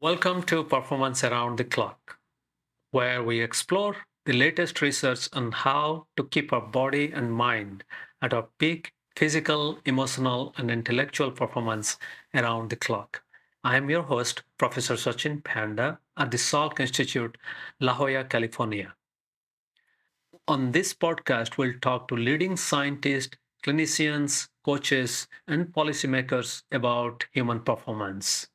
Welcome to Performance Around the Clock, where we explore the latest research on how to keep our body and mind at our peak physical, emotional, and intellectual performance around the clock. I am your host, Professor Satchin Panda at the Salk Institute, La Jolla, California. On this podcast, we'll talk to leading scientists, clinicians, coaches, and policymakers about human performance.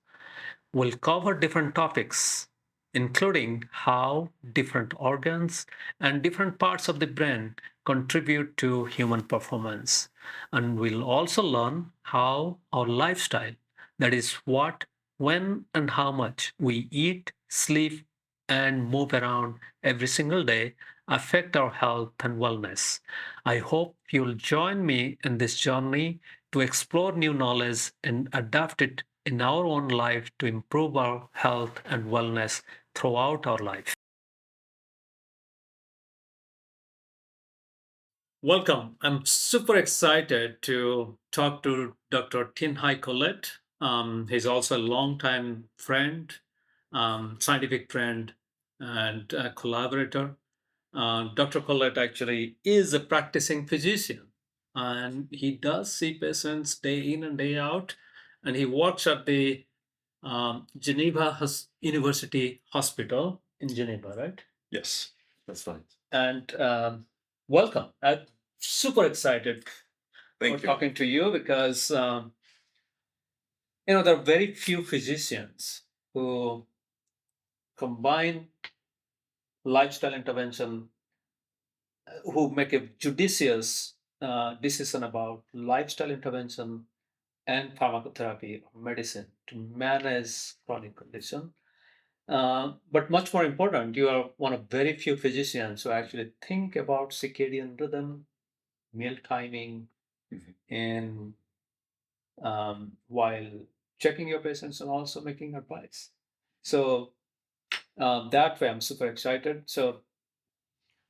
We'll cover different topics, including how different organs and different parts of the brain contribute to human performance. And we'll also learn how our lifestyle, that is, what, when, and how much we eat, sleep, and move around every single day, affect our health and wellness. I hope you'll join me in this journey to explore new knowledge and adapt it in our own life to improve our health and wellness throughout our life. Welcome. I'm super excited to talk to Dr. Tinh-Hai Collet. He's also a longtime friend, scientific friend, and a collaborator. Dr. Collet actually is a practicing physician, and he does see patients day in and day out. And he works at the Geneva University Hospital in Geneva, right? Yes, that's right. And welcome. I'm super excited for Thank you. talking to you because there are very few physicians who combine lifestyle intervention, who make a judicious decision about lifestyle intervention and pharmacotherapy or medicine to manage chronic condition. But much more important, you are one of very few physicians who actually think about circadian rhythm, meal timing, Mhm. and while checking your patients and also making advice. So that way, I'm super excited. So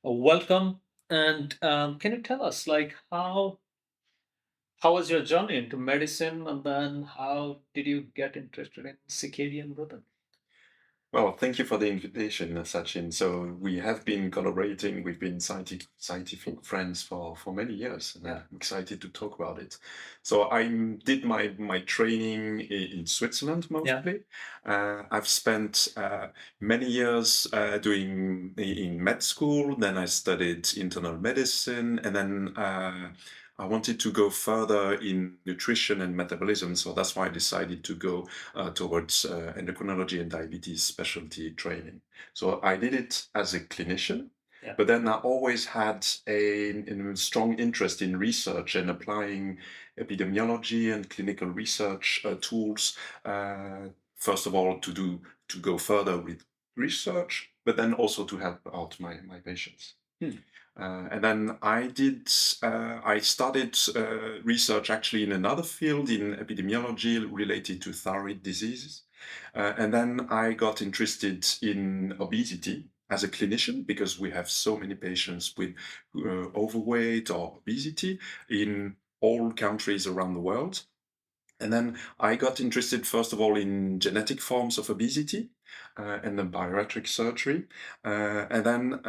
welcome, and can you tell us like how was your journey into medicine, and then how did you get interested in circadian rhythm? Well, thank you for the invitation, Sachin. So we have been collaborating. We've been scientific friends for many years, and Yeah. I'm excited to talk about it. So I did my training in Switzerland mostly. I've spent many years doing in med school. Then I studied internal medicine, and then I wanted to go further in nutrition and metabolism. So that's why I decided to go towards endocrinology and diabetes specialty training. So I did it as a clinician, Yeah. but then I always had a strong interest in research and applying epidemiology and clinical research tools. First of all, to go further with research, but then also to help out my patients. And then I started research actually in another field in epidemiology related to thyroid diseases. And then I got interested in obesity as a clinician because we have so many patients with overweight or obesity in all countries around the world. And then I got interested, first of all, in genetic forms of obesity and then bariatric surgery. And then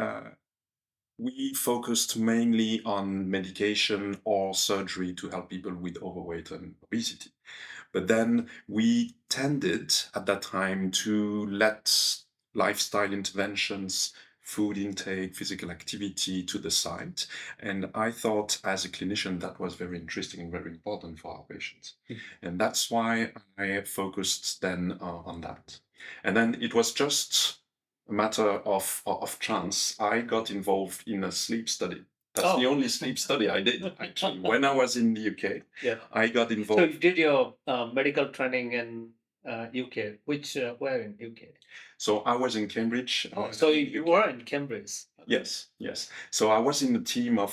we focused mainly on medication or surgery to help people with overweight and obesity. But then we tended at that time to let lifestyle interventions, food intake, physical activity to the side. And I thought as a clinician that was very interesting and very important for our patients. And that's why I focused then on that. And then it was just a matter of chance. I got involved in a sleep study. That's the only sleep study I did actually when I was in the UK. Yeah. I got So involved. you did your medical training in UK. Which where in UK? So I was in Cambridge. So you were in Cambridge. Yes, yes. So I was in the team of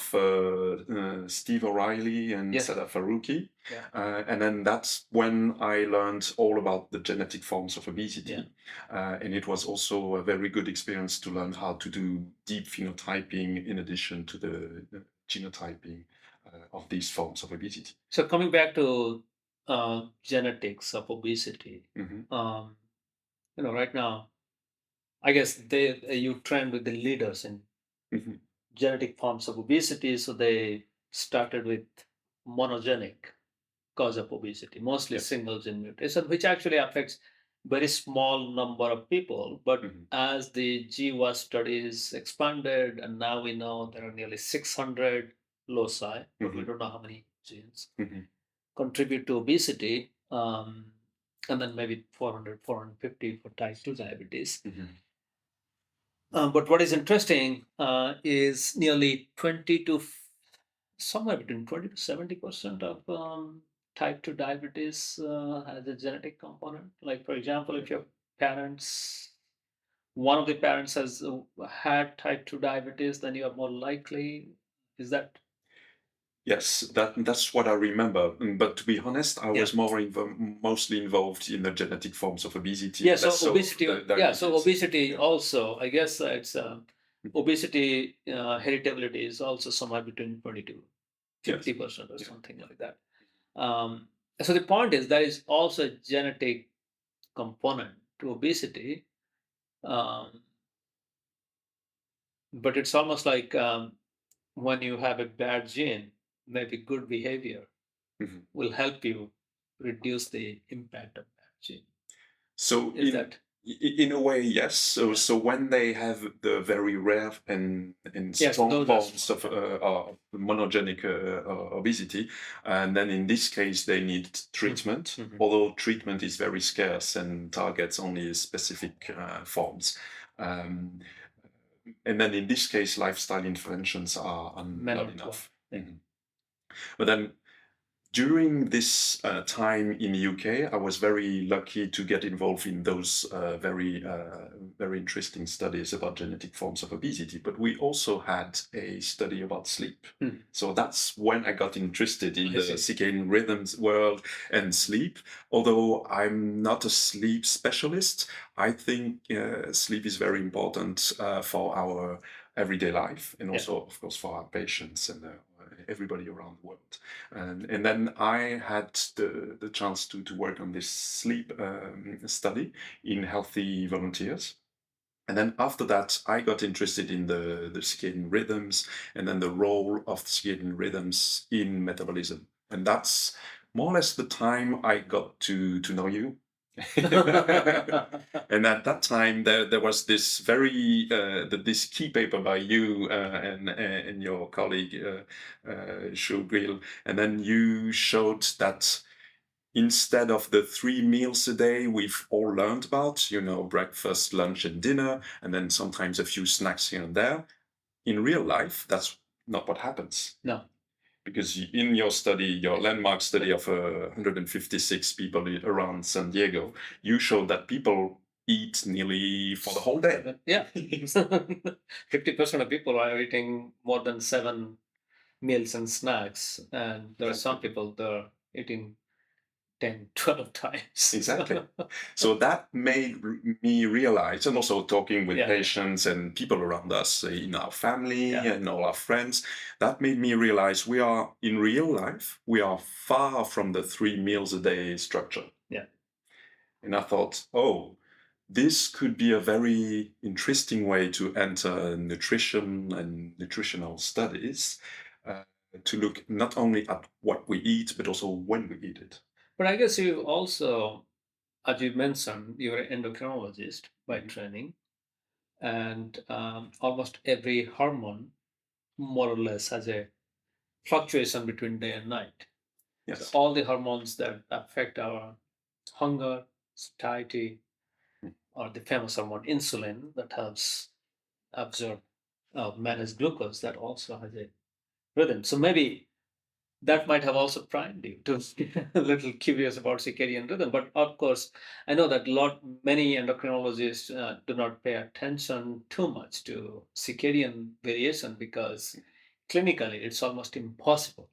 Steve O'Reilly and Yes. Sada Faruqi. Yeah. And then that's when I learned all about the genetic forms of obesity. And it was also a very good experience to learn how to do deep phenotyping in addition to the genotyping of these forms of obesity. So coming back to genetics of obesity, Mhm. um, Right now, I guess you trend with the leaders in Mhm. genetic forms of obesity, so they started with monogenic cause of obesity, mostly Yes. single gene mutation, which actually affects very small number of people. But Mhm. as the GWAS studies expanded, and now we know there are nearly 600 loci, but we Mhm. don't know how many genes Mhm. contribute to obesity, and then maybe 400, 450 for type 2 diabetes. Mhm. But what is interesting is nearly 20 to somewhere between 20 to 70% of type 2 diabetes has a genetic component. Like, for example, if your parents, one of the parents has had type 2 diabetes, then you are more likely. Is that? Yes, that's what I remember. But to be honest, I Yeah. was mostly involved in the genetic forms of obesity, Yeah. less So so obesity. the Yeah. So diabetes. obesity Yeah. also, I guess it's Mhm. obesity heritability is also somewhere between 20 to Yes. 50% or Yeah. something like that. Um, so the point is there is also a genetic component to obesity, um, but it's almost like when you have a bad gene, maybe good behavior Mhm. will help you reduce the impact of that gene. So Is that? in a way, yes. So Yeah. so when they have the very rare and Yes, strong those are forms small. of Yeah. monogenic obesity, and then in this case they need treatment. Mm-hmm. Although treatment is very scarce and targets only specific forms. Um, and then in this case, lifestyle interventions are May not not work. enough. Yeah. Mhm. But then during this time in the UK, I was very lucky to get involved in those very interesting studies about genetic forms of obesity. But we also had a study about sleep. Hmm. So that's when I got interested in I the see. circadian rhythms world and sleep. Although I'm not a sleep specialist, I think sleep is very important for our everyday life and Yeah. also, of course, for our patients and everybody around the world. And then I had the chance to work on this sleep study in healthy volunteers. And then after that, I got interested in the circadian rhythms and then the role of the circadian rhythms in metabolism. And that's more or less the time I got to know you. And at that time, there was this this key paper by you and your colleague Shulgil, and then you showed that instead of the 3 meals a day we've all learned about, breakfast, lunch, and dinner, and then sometimes a few snacks here and there, in real life, that's not what happens. No. Because in your study, your landmark study of 156 people around San Diego, you showed that people eat nearly for the whole day. Yeah. 50% of people are eating more than 7 meals and snacks, and there are some Exactly. people that are eating 10, 12 times. Exactly. So that made me realize, and also talking with Yeah, yeah, patients and people around us in our family yeah, and all our friends, that made me realize we are in real life, we are far from the 3 meals a day structure. yeah. And I thought, oh, this could be a very interesting way to enter nutrition and nutritional studies to look not only at what we eat, but also when we eat it. But I guess you also, as you mentioned, you're an endocrinologist by Mhm. training, and almost every hormone, more or less, has a fluctuation between day and night. So Yes. all the hormones that affect our hunger, satiety, or the famous hormone insulin that helps absorb, manage glucose, that also has a rhythm. So maybe that might have also primed you to be a little curious about circadian rhythm. But of course, I know that many endocrinologists do not pay attention too much to circadian variation because clinically it's almost impossible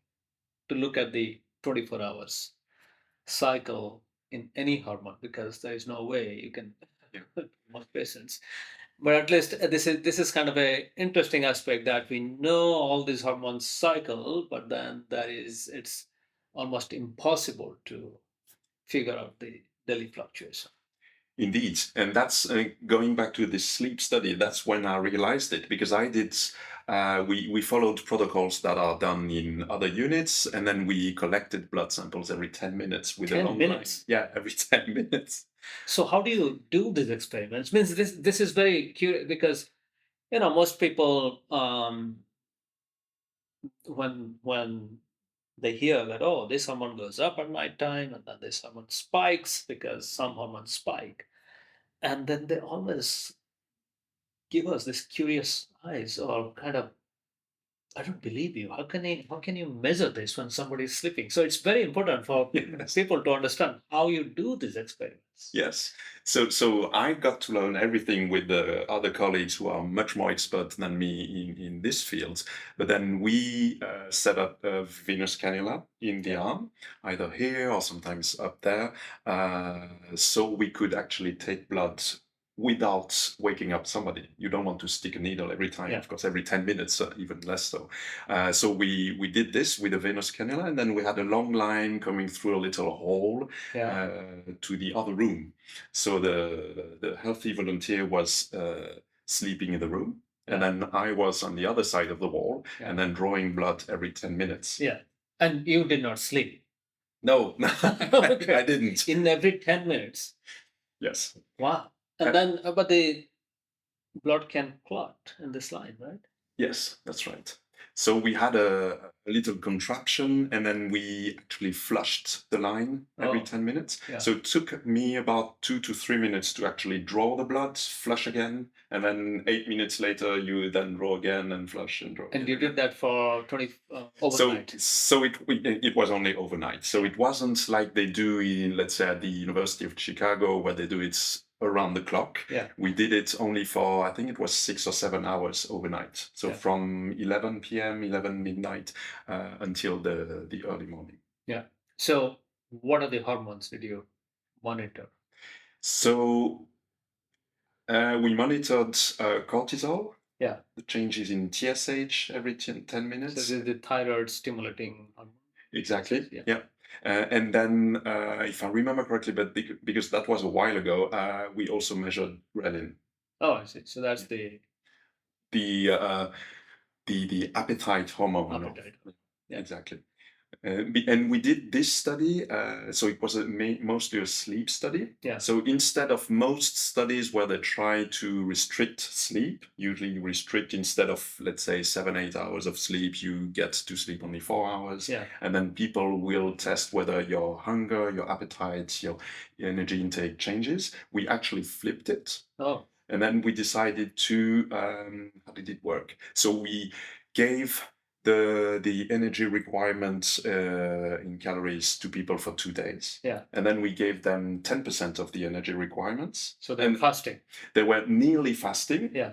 to look at the 24 hours cycle in any hormone because there is no way you can Yeah. most patients. But at least this is kind of a interesting aspect that we know all these hormones cycle, but then it's almost impossible to figure out the daily fluctuation. Indeed, and that's going back to this sleep study. That's when I realized it, because I did. We followed protocols that are done in other units, and then we collected blood samples every 10 minutes with a 10 long minutes. line. Yeah, every 10 minutes. So how do you do these experiments? Means this is very curious because most people when they hear that, oh, this hormone goes up at night time and then this hormone spikes because some hormones spike, and then they always give us this curious eyes or kind of, I don't believe you. How can you measure this when somebody is sleeping? So it's very important for Yes. people to understand how you do these experiments. Yes. So I got to learn everything with the other colleagues who are much more expert than me in this field. But then we set up a venous cannula in the arm, either here or sometimes up there, so we could actually take blood without waking up somebody. You don't want to stick a needle every time, Yeah. of course, every 10 minutes, even less so. So we did this with a venous cannula, and then we had a long line coming through a little hole to the other room. So the healthy volunteer was sleeping in the room, and then I was on the other side of the wall, and then drawing blood every 10 minutes. Yeah. And you did not sleep. No, Okay. I didn't. In every 10 minutes. Yes. Wow. And then, but the blood can clot in this line, right? Yes, that's right. So we had a little contraption, and then we actually flushed the line every 10 minutes. Yeah. So it took me about 2 to 3 minutes to actually draw the blood, flush again, and then 8 minutes later you then draw again and flush and draw. And you did that for overnight. So it was only overnight. So it wasn't like they do in, let's say, at the University of Chicago, where they do it around the clock. Yeah. We did it only for, I think it was 6 or 7 hours overnight. So from 11 p.m., 11 midnight until the early morning. Yeah. So what are the hormones did you monitor? So we monitored cortisol. Yeah. The changes in TSH every 10 minutes. So this is the thyroid stimulating hormone. Exactly. Yeah. And then, if I remember correctly, but because that was a while ago, we also measured ghrelin. Oh, I see. So that's the appetite hormone. appetite. Yeah. Exactly. And we did this study, so it was mostly a sleep study. Yeah. So instead of most studies where they try to restrict sleep, usually you restrict, instead of, let's say, 7-8 hours of sleep, you get to sleep only 4 hours. Yeah. And then people will test whether your hunger, your appetite, your energy intake changes. We actually flipped it. Oh. And then we decided to, how did it work? So we gave the energy requirement in calories to people for 2 days. Yeah. And then we gave them 10% of the energy requirements. So they're fasting. They were nearly fasting. Yeah.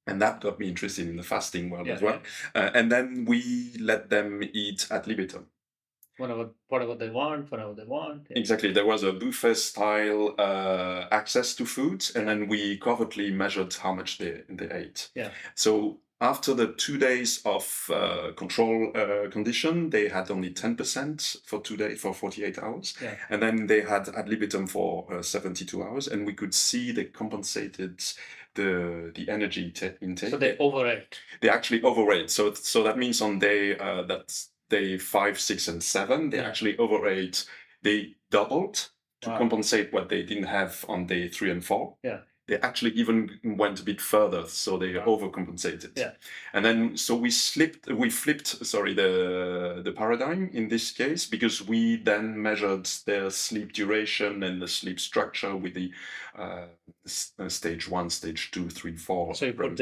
And that got me interested in the fasting world as well. Yeah. And then we let them eat ad libitum. Whatever they want, whenever they want. Yeah. Exactly. There was a buffet style access to food, and then we covertly measured how much they ate. Yeah. So after the 2 days of control condition, they had only 10% for 2 days, for 48 hours. Yeah. And then they had ad libitum for 72 hours, and we could see they compensated the energy intake. So they overate. They actually overate. So that means on day 5, 6, and 7, they actually overate. They doubled to compensate what they didn't have on day 3 and 4. Yeah. They actually even went a bit further, so they overcompensated. Yeah. And then, so we flipped, the paradigm in this case, because we then measured their sleep duration and the sleep structure with the stage 1, stage 2, 3, 4. So you put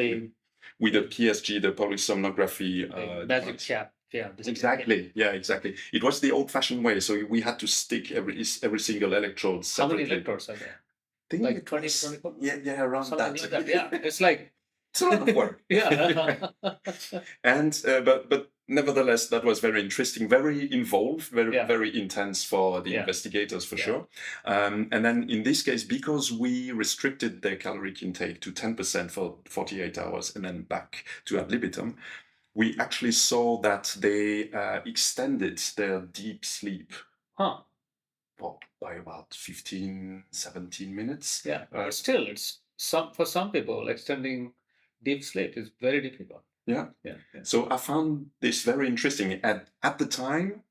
with the PSG, the polysomnography magic cap. Yeah, exactly. Yeah, exactly. It was the old-fashioned way, so we had to stick every single electrode separately. How many electrodes are there? Think like 20, 24? Yeah, around something that. Like that. Yeah, it's like it's a lot of work. Yeah. And but nevertheless, that was very interesting, very involved, very intense for the investigators for sure. And then in this case, because we restricted their caloric intake to 10% for 48 hours and then back to ad libitum, we actually saw that they extended their deep sleep. Huh. by about 15, 17 minutes. Yeah, but still, it's for some people, extending deep sleep is very difficult. Yeah. Yeah, yeah. So I found this very interesting. At the time,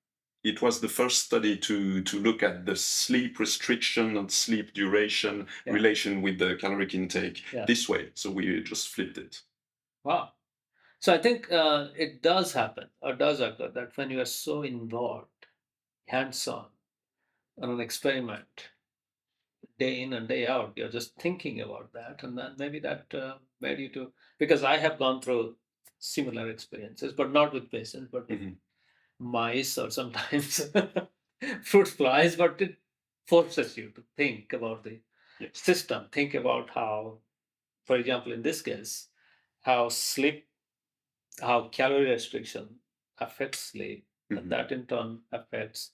it was the first study to look at the sleep restriction and sleep duration relation with the caloric intake this way. So we just flipped it. Wow. So I think it does happen or does occur that when you are so involved, hands-on, on an experiment, day in and day out, you're just thinking about that, and then maybe that made you to. Because I have gone through similar experiences, but not with patients, but with mice or sometimes fruit flies. But it forces you to think about the system, think about how, for example, in this case, how sleep, how calorie restriction affects sleep, and that in turn affects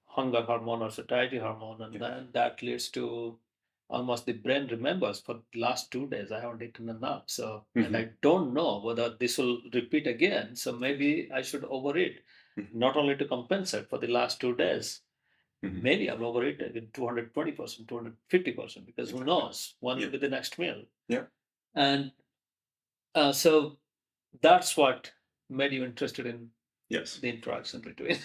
hunger hormone or satiety hormone, and then that leads to almost the brain remembers for the last 2 days I haven't eaten enough. So, and I don't know whether this will repeat again. So maybe I should overeat, not only to compensate for the last 2 days. Maybe I've overeaten with 220%, 250%, because who knows? When will be the next meal? Yeah. And so that's what made you interested in the interaction between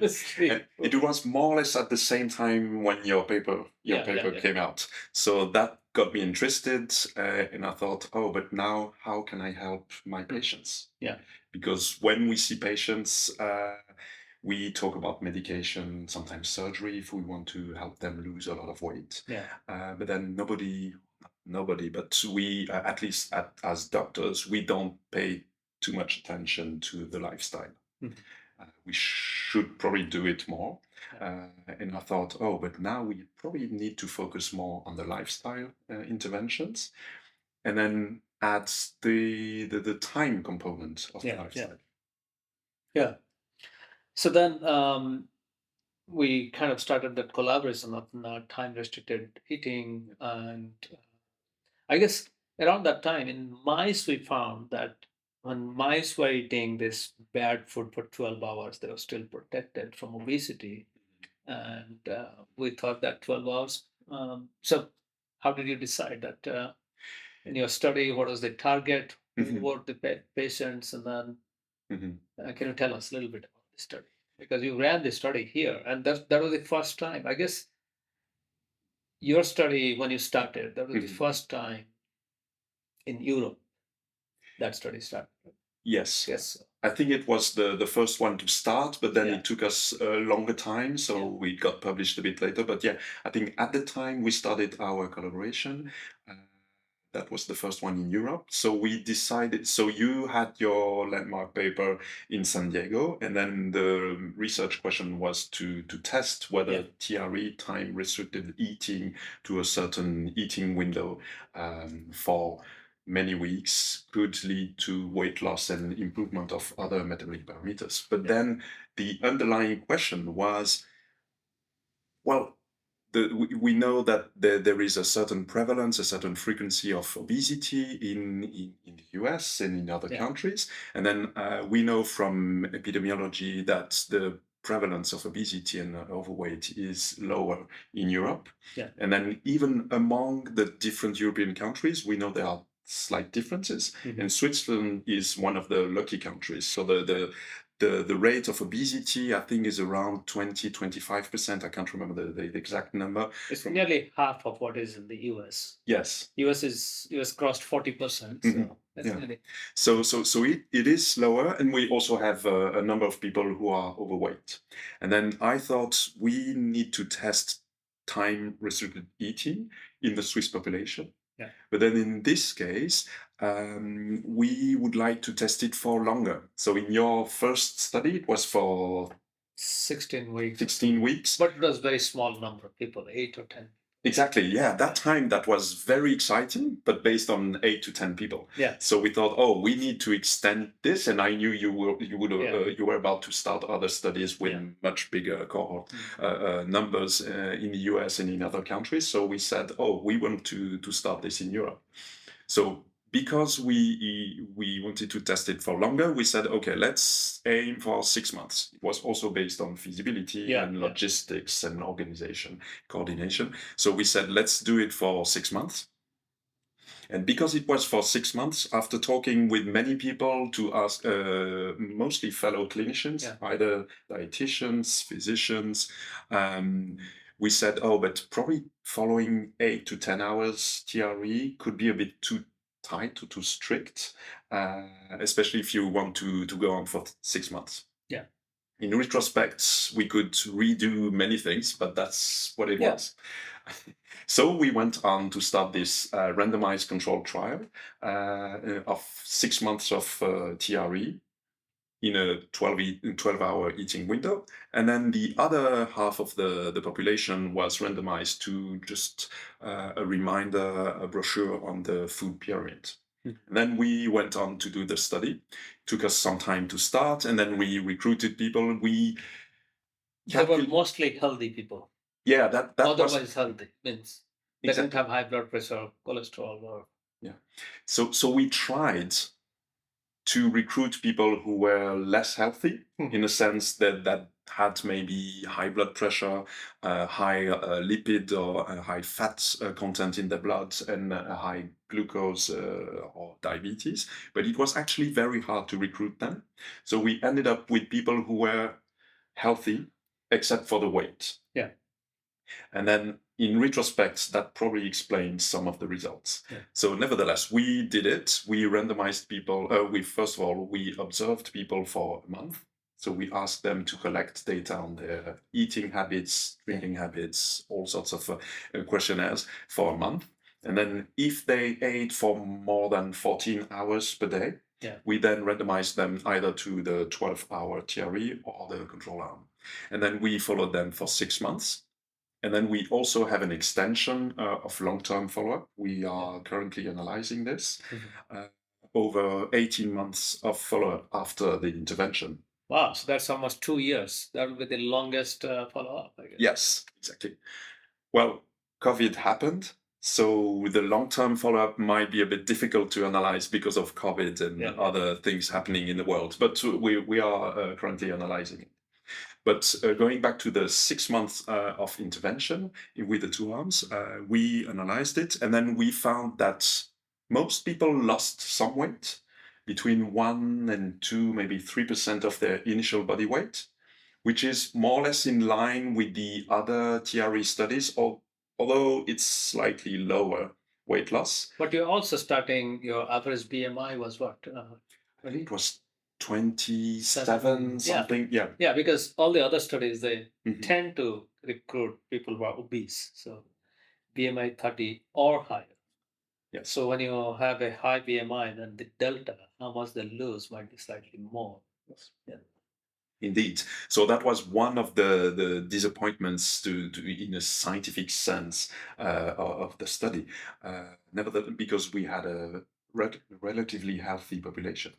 sleep. And it was more or less at the same time when your paper came out. So that got me interested, and I thought, oh, but now how can I help my patients? Yeah. Because when we see patients, we talk about medication, sometimes surgery, if we want to help them lose a lot of weight. Yeah. But then nobody, but we, at least as doctors, we don't pay too much attention to the lifestyle. We should probably do it more. And I thought, oh, but now we probably need to focus more on the lifestyle interventions, and then add the time component of the lifestyle. Yeah. So then we kind of started that collaboration of time restricted eating, and I guess around that time in mice we found that when mice were eating this bad food for 12 hours, they were still protected from obesity, and we thought that 12 hours. So how did you decide that in your study? What was the target? Who were the patients? And then can you tell us a little bit about the study? Because you ran the study here, and that was the first time. I guess your study, when you started, that was the first time in Europe that study started. Yes. Yes. I think it was the first one to start, but then it took us a longer time, so we got published a bit later. But yeah, I think at the time we started our collaboration, that was the first one in Europe. So we decided, so you had your landmark paper in San Diego, and then the research question was to test whether TRE, time restricted eating to a certain eating window for many weeks, could lead to weight loss and improvement of other metabolic parameters. But then the underlying question was, well, we know that there is a certain prevalence, a certain frequency of obesity in the US and in other countries. And then we know from epidemiology that the prevalence of obesity and overweight is lower in Europe. And then even among the different European countries, we know there are slight differences. And Switzerland is one of the lucky countries. So the rate of obesity, I think, is around 20-25%. I can't remember the exact number. It's nearly half of what is in the US. Yes. US crossed 40%. So that's nearly. So it is lower, and we also have a number of people who are overweight. And then I thought we need to test time restricted eating in the Swiss population. Yeah. But then in this case, we would like to test it for longer. So in your first study, it was for 16 weeks. 16 weeks. But it was a very small number of people, 8 or 10. Exactly. Yeah. That time that was very exciting, but based on 8 to 10 people. Yeah. So we thought, oh, we need to extend this, and I knew you were about to start other studies with much bigger cohort numbers in the US and in other countries. So we said, oh, we want to start this in Europe. So because we wanted to test it for longer, we said, okay, let's aim for 6 months. It was also based on feasibility and logistics and organization coordination. So we said, let's do it for 6 months. And because it was for 6 months, after talking with many people to ask, mostly fellow clinicians, either dietitians, physicians, we said, oh, but probably following 8 to 10 hours TRE could be a bit too tight or too strict, especially if you want to go on for 6 months. Yeah. In retrospect, we could redo many things, but that's what it was. So we went on to start this randomized controlled trial of 6 months of TRE in a 12-hour eating window. And then the other half of the population was randomized to just a reminder, a brochure on the food pyramid. And then we went on to do the study. Took us some time to start, and then we recruited people. They were mostly healthy people. Yeah, that otherwise healthy means they didn't have high blood pressure, cholesterol, or So we tried to recruit people who were less healthy, in a sense that had maybe high blood pressure, high lipid or high fat content in their blood, and high glucose or diabetes. But it was actually very hard to recruit them. So we ended up with people who were healthy, except for the weight. Yeah. And then in retrospect, that probably explains some of the results. Yeah. So nevertheless, we did it. We randomized people. First of all, we observed people for a month. So we asked them to collect data on their eating habits, drinking habits, all sorts of questionnaires for a month. And then if they ate for more than 14 hours per day, we then randomized them either to the 12-hour TRE or the control arm. And then we followed them for 6 months. And then we also have an extension of long-term follow-up. We are currently analyzing this over 18 months of follow-up after the intervention. Wow, so that's almost 2 years. That will be the longest follow-up, I guess. Yes, exactly. Well, COVID happened, so the long-term follow-up might be a bit difficult to analyze because of COVID and other things happening in the world. But we are currently analyzing it. But going back to the 6 months of intervention with the two arms, we analyzed it, and then we found that most people lost some weight, between 1 and 2, maybe 3% of their initial body weight, which is more or less in line with the other TRE studies, although it's slightly lower weight loss. But you're also starting, your average BMI was what? I think it was 27 something. Yeah, because all the other studies, they tend to recruit people who are obese, so BMI 30 or higher. So when you have a high BMI, then the delta, how much they lose, might be slightly more. Indeed. So that was one of the disappointments to in a scientific sense of the study. Nevertheless, because we had a relatively healthy population.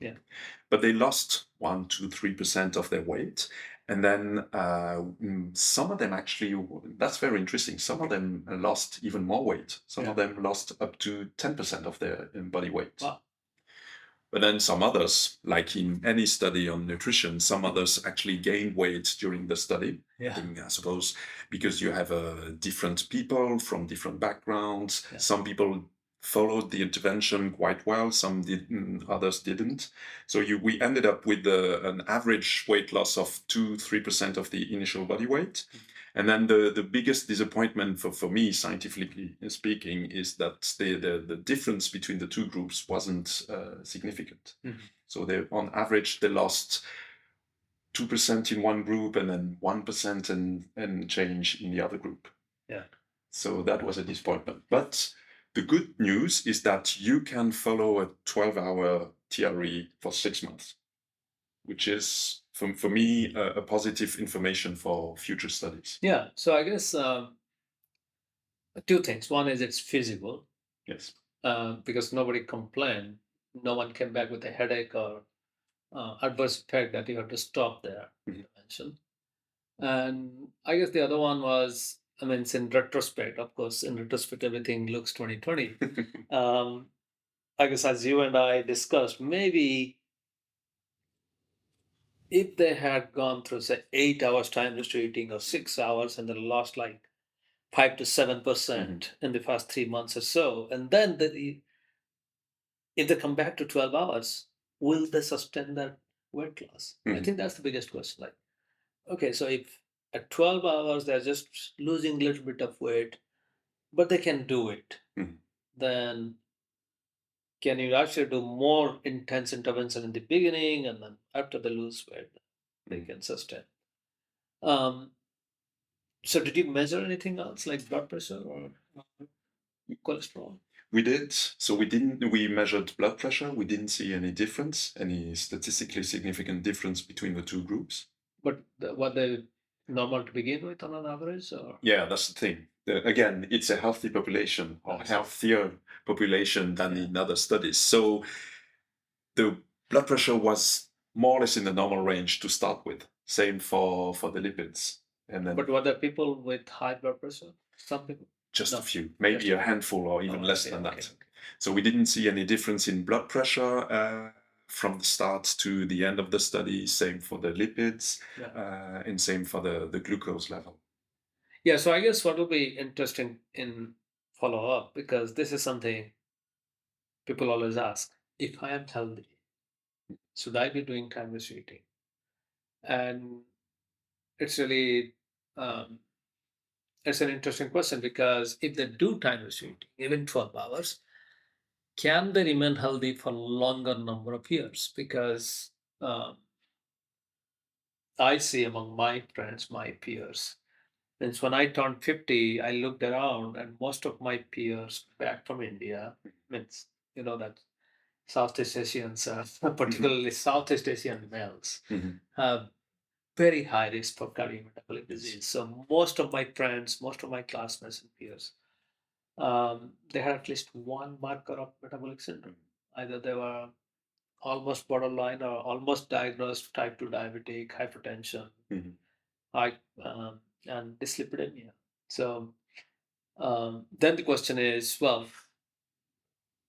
But they lost 1 to 3% of their weight. And then some of them actually, that's very interesting, some of them lost even more weight. Some of them lost up to 10% of their body weight. Wow. But then some others, like in any study on nutrition, some others actually gained weight during the study. I suppose because you have different people from different backgrounds. Some people followed the intervention quite well, some didn't, others didn't. So we ended up with an average weight loss of 2-3% of the initial body weight. And then the biggest disappointment for me, scientifically speaking, is that the difference between the two groups wasn't significant. So on average, they lost 2% in one group and then 1% and change in the other group. So that was a disappointment. But the good news is that you can follow a 12-hour TRE for 6 months, which is, for me, a positive information for future studies. Yeah, so I guess two things. One is it's feasible. Yes. Because nobody complained. No one came back with a headache or adverse effect that you have to stop their intervention. And I guess the other one was, I mean, it's in retrospect. Of course, in retrospect, everything looks 2020. I guess as you and I discussed, maybe if they had gone through say 8 hours time restrict eating or 6 hours and then lost like 5 to 7% in the first 3 months or so, and then if they come back to 12 hours, will they sustain that weight loss? I think that's the biggest question. Like, okay, so if at 12 hours they're just losing a little bit of weight, but they can do it, then can you actually do more intense intervention in the beginning and then after they lose weight, they can sustain? Um, so did you measure anything else like blood pressure or cholesterol? We did. So we measured blood pressure. We didn't see any difference, any statistically significant difference between the two groups. But were they normal to begin with on an average? Or? Yeah, that's the thing. Again, it's a healthy population or healthier population than in other studies. So the blood pressure was more or less in the normal range to start with. Same for the lipids. And then But were there people with high blood pressure? Some people? just No, a few, maybe just a handful or even less than that. Okay. So we didn't see any difference in blood pressure from the start to the end of the study. Same for the lipids, and same for the glucose level. Yeah, so I guess what will be interesting in follow up, because this is something people always ask: if I am healthy, should I be doing time restricting? And it's really it's an interesting question, because if they do time restricting, even 12 hours, can they remain healthy for longer number of years? Because um, I see among my friends, my peers, since when I turned 50, I looked around and most of my peers back from India, means, that Southeast Asians, particularly Southeast Asian males, have very high risk for cardiometabolic disease. So most of my friends, most of my classmates and peers, they had at least one marker of metabolic syndrome. Either they were almost borderline or almost diagnosed type 2 diabetic, hypertension, high, and dyslipidemia. So then the question is, well,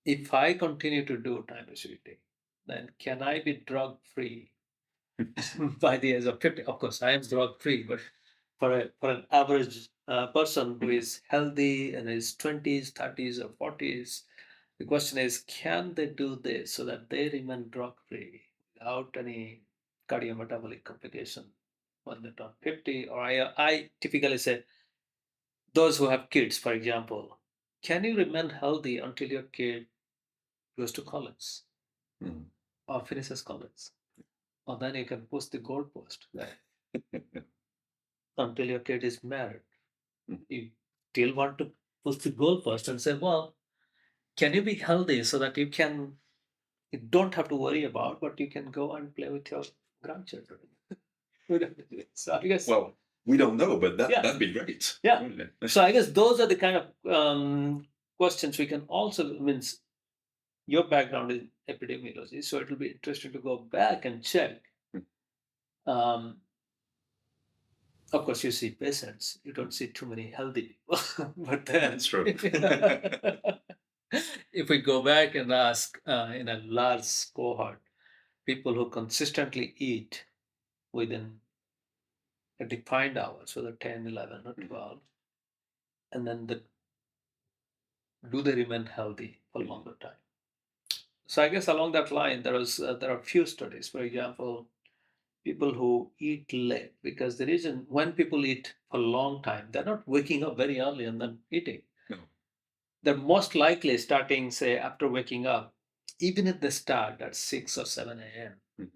if I continue to do time restricting, then can I be drug free by the age of 50? Of course, I am drug free, but for an average person who is healthy in his 20s, 30s, or 40s, the question is, can they do this so that they remain drug free without any cardiometabolic complication when they turn 50? Or I typically say, those who have kids, for example, can you remain healthy until your kid goes to college or finishes college? Or then you can push the goalpost until your kid is married. You still want to push the goalpost and say, well, can you be healthy so that you don't have to worry about, but you can go and play with your grandchildren? So I guess, well, we don't know, but that'd be great. Yeah. So I guess those are the kind of questions we can also, means your background is epidemiology, so it will be interesting to go back and check. Um, of course, you see patients, you don't see too many healthy people. But then, that's true. If we go back and ask in a large cohort, people who consistently eat within a defined hours, whether 10, 11, or 12, and then do they remain healthy for a longer time? So I guess along that line, there are a few studies. For example, people who eat late, because the reason when people eat for a long time, they're not waking up very early and then eating. No. They're most likely starting, say, after waking up, even if they start at 6 or 7 a.m.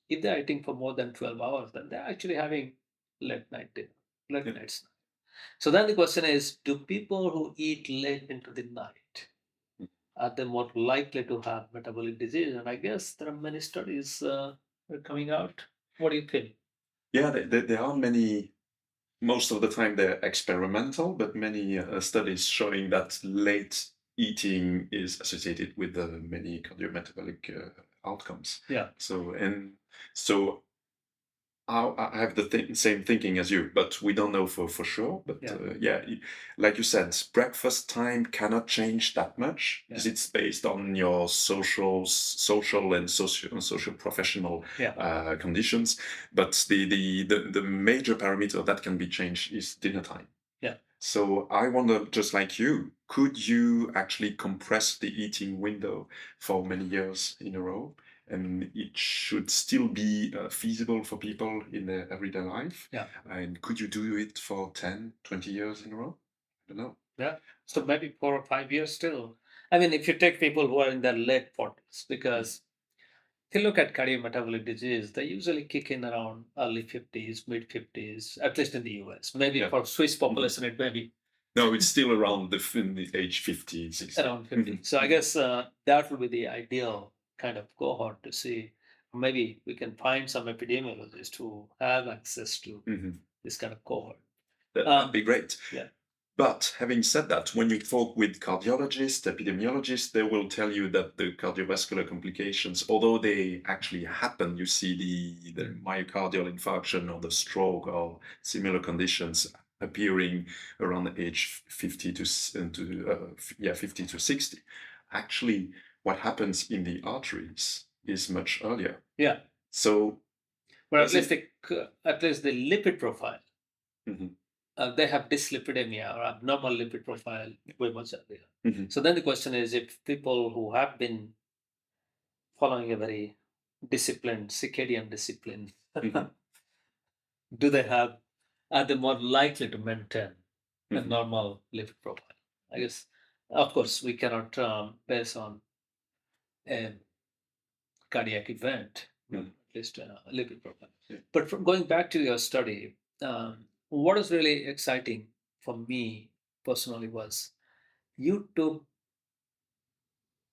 If they're eating for more than 12 hours, then they're actually having late night dinner, late night snack. So then the question is, do people who eat late into the night, are they more likely to have metabolic disease? And I guess there are many studies coming out. What do you think? Yeah, there are many. Most of the time they're experimental, but many studies showing that late eating is associated with many cardiometabolic outcomes. Yeah. So I have the same thinking as you, but we don't know for sure. But like you said, breakfast time cannot change that much because it's based on your social and social professional conditions. But the major parameter that can be changed is dinner time. Yeah. So I wonder, just like you, could you actually compress the eating window for many years in a row? And it should still be feasible for people in their everyday life. Yeah. And could you do it for 10, 20 years in a row? I don't know. Yeah. So maybe 4 or 5 years still. I mean, if you take people who are in their late 40s, because if you look at cardiometabolic disease, they usually kick in around early 50s, mid 50s, at least in the US. Maybe for Swiss population, it may be. No, it's still around the age 50, 60. Around 50. So I guess that would be the ideal kind of cohort to see. Maybe we can find some epidemiologists who have access to this kind of cohort. That'd be great. Yeah. But having said that, when you talk with cardiologists, epidemiologists, they will tell you that the cardiovascular complications, although they actually happen, you see the myocardial infarction or the stroke or similar conditions appearing around the age 50 to 50 to 60. Actually, what happens in the arteries is much earlier. Yeah. So, but at least the lipid profile. Mm-hmm. They have dyslipidemia or abnormal lipid profile way much earlier. So then the question is, if people who have been following a very disciplined circadian discipline, are they more likely to maintain a normal lipid profile? I guess, of course, we cannot base on a cardiac event, at least lipid profile. But from going back to your study, what is really exciting for me personally was you took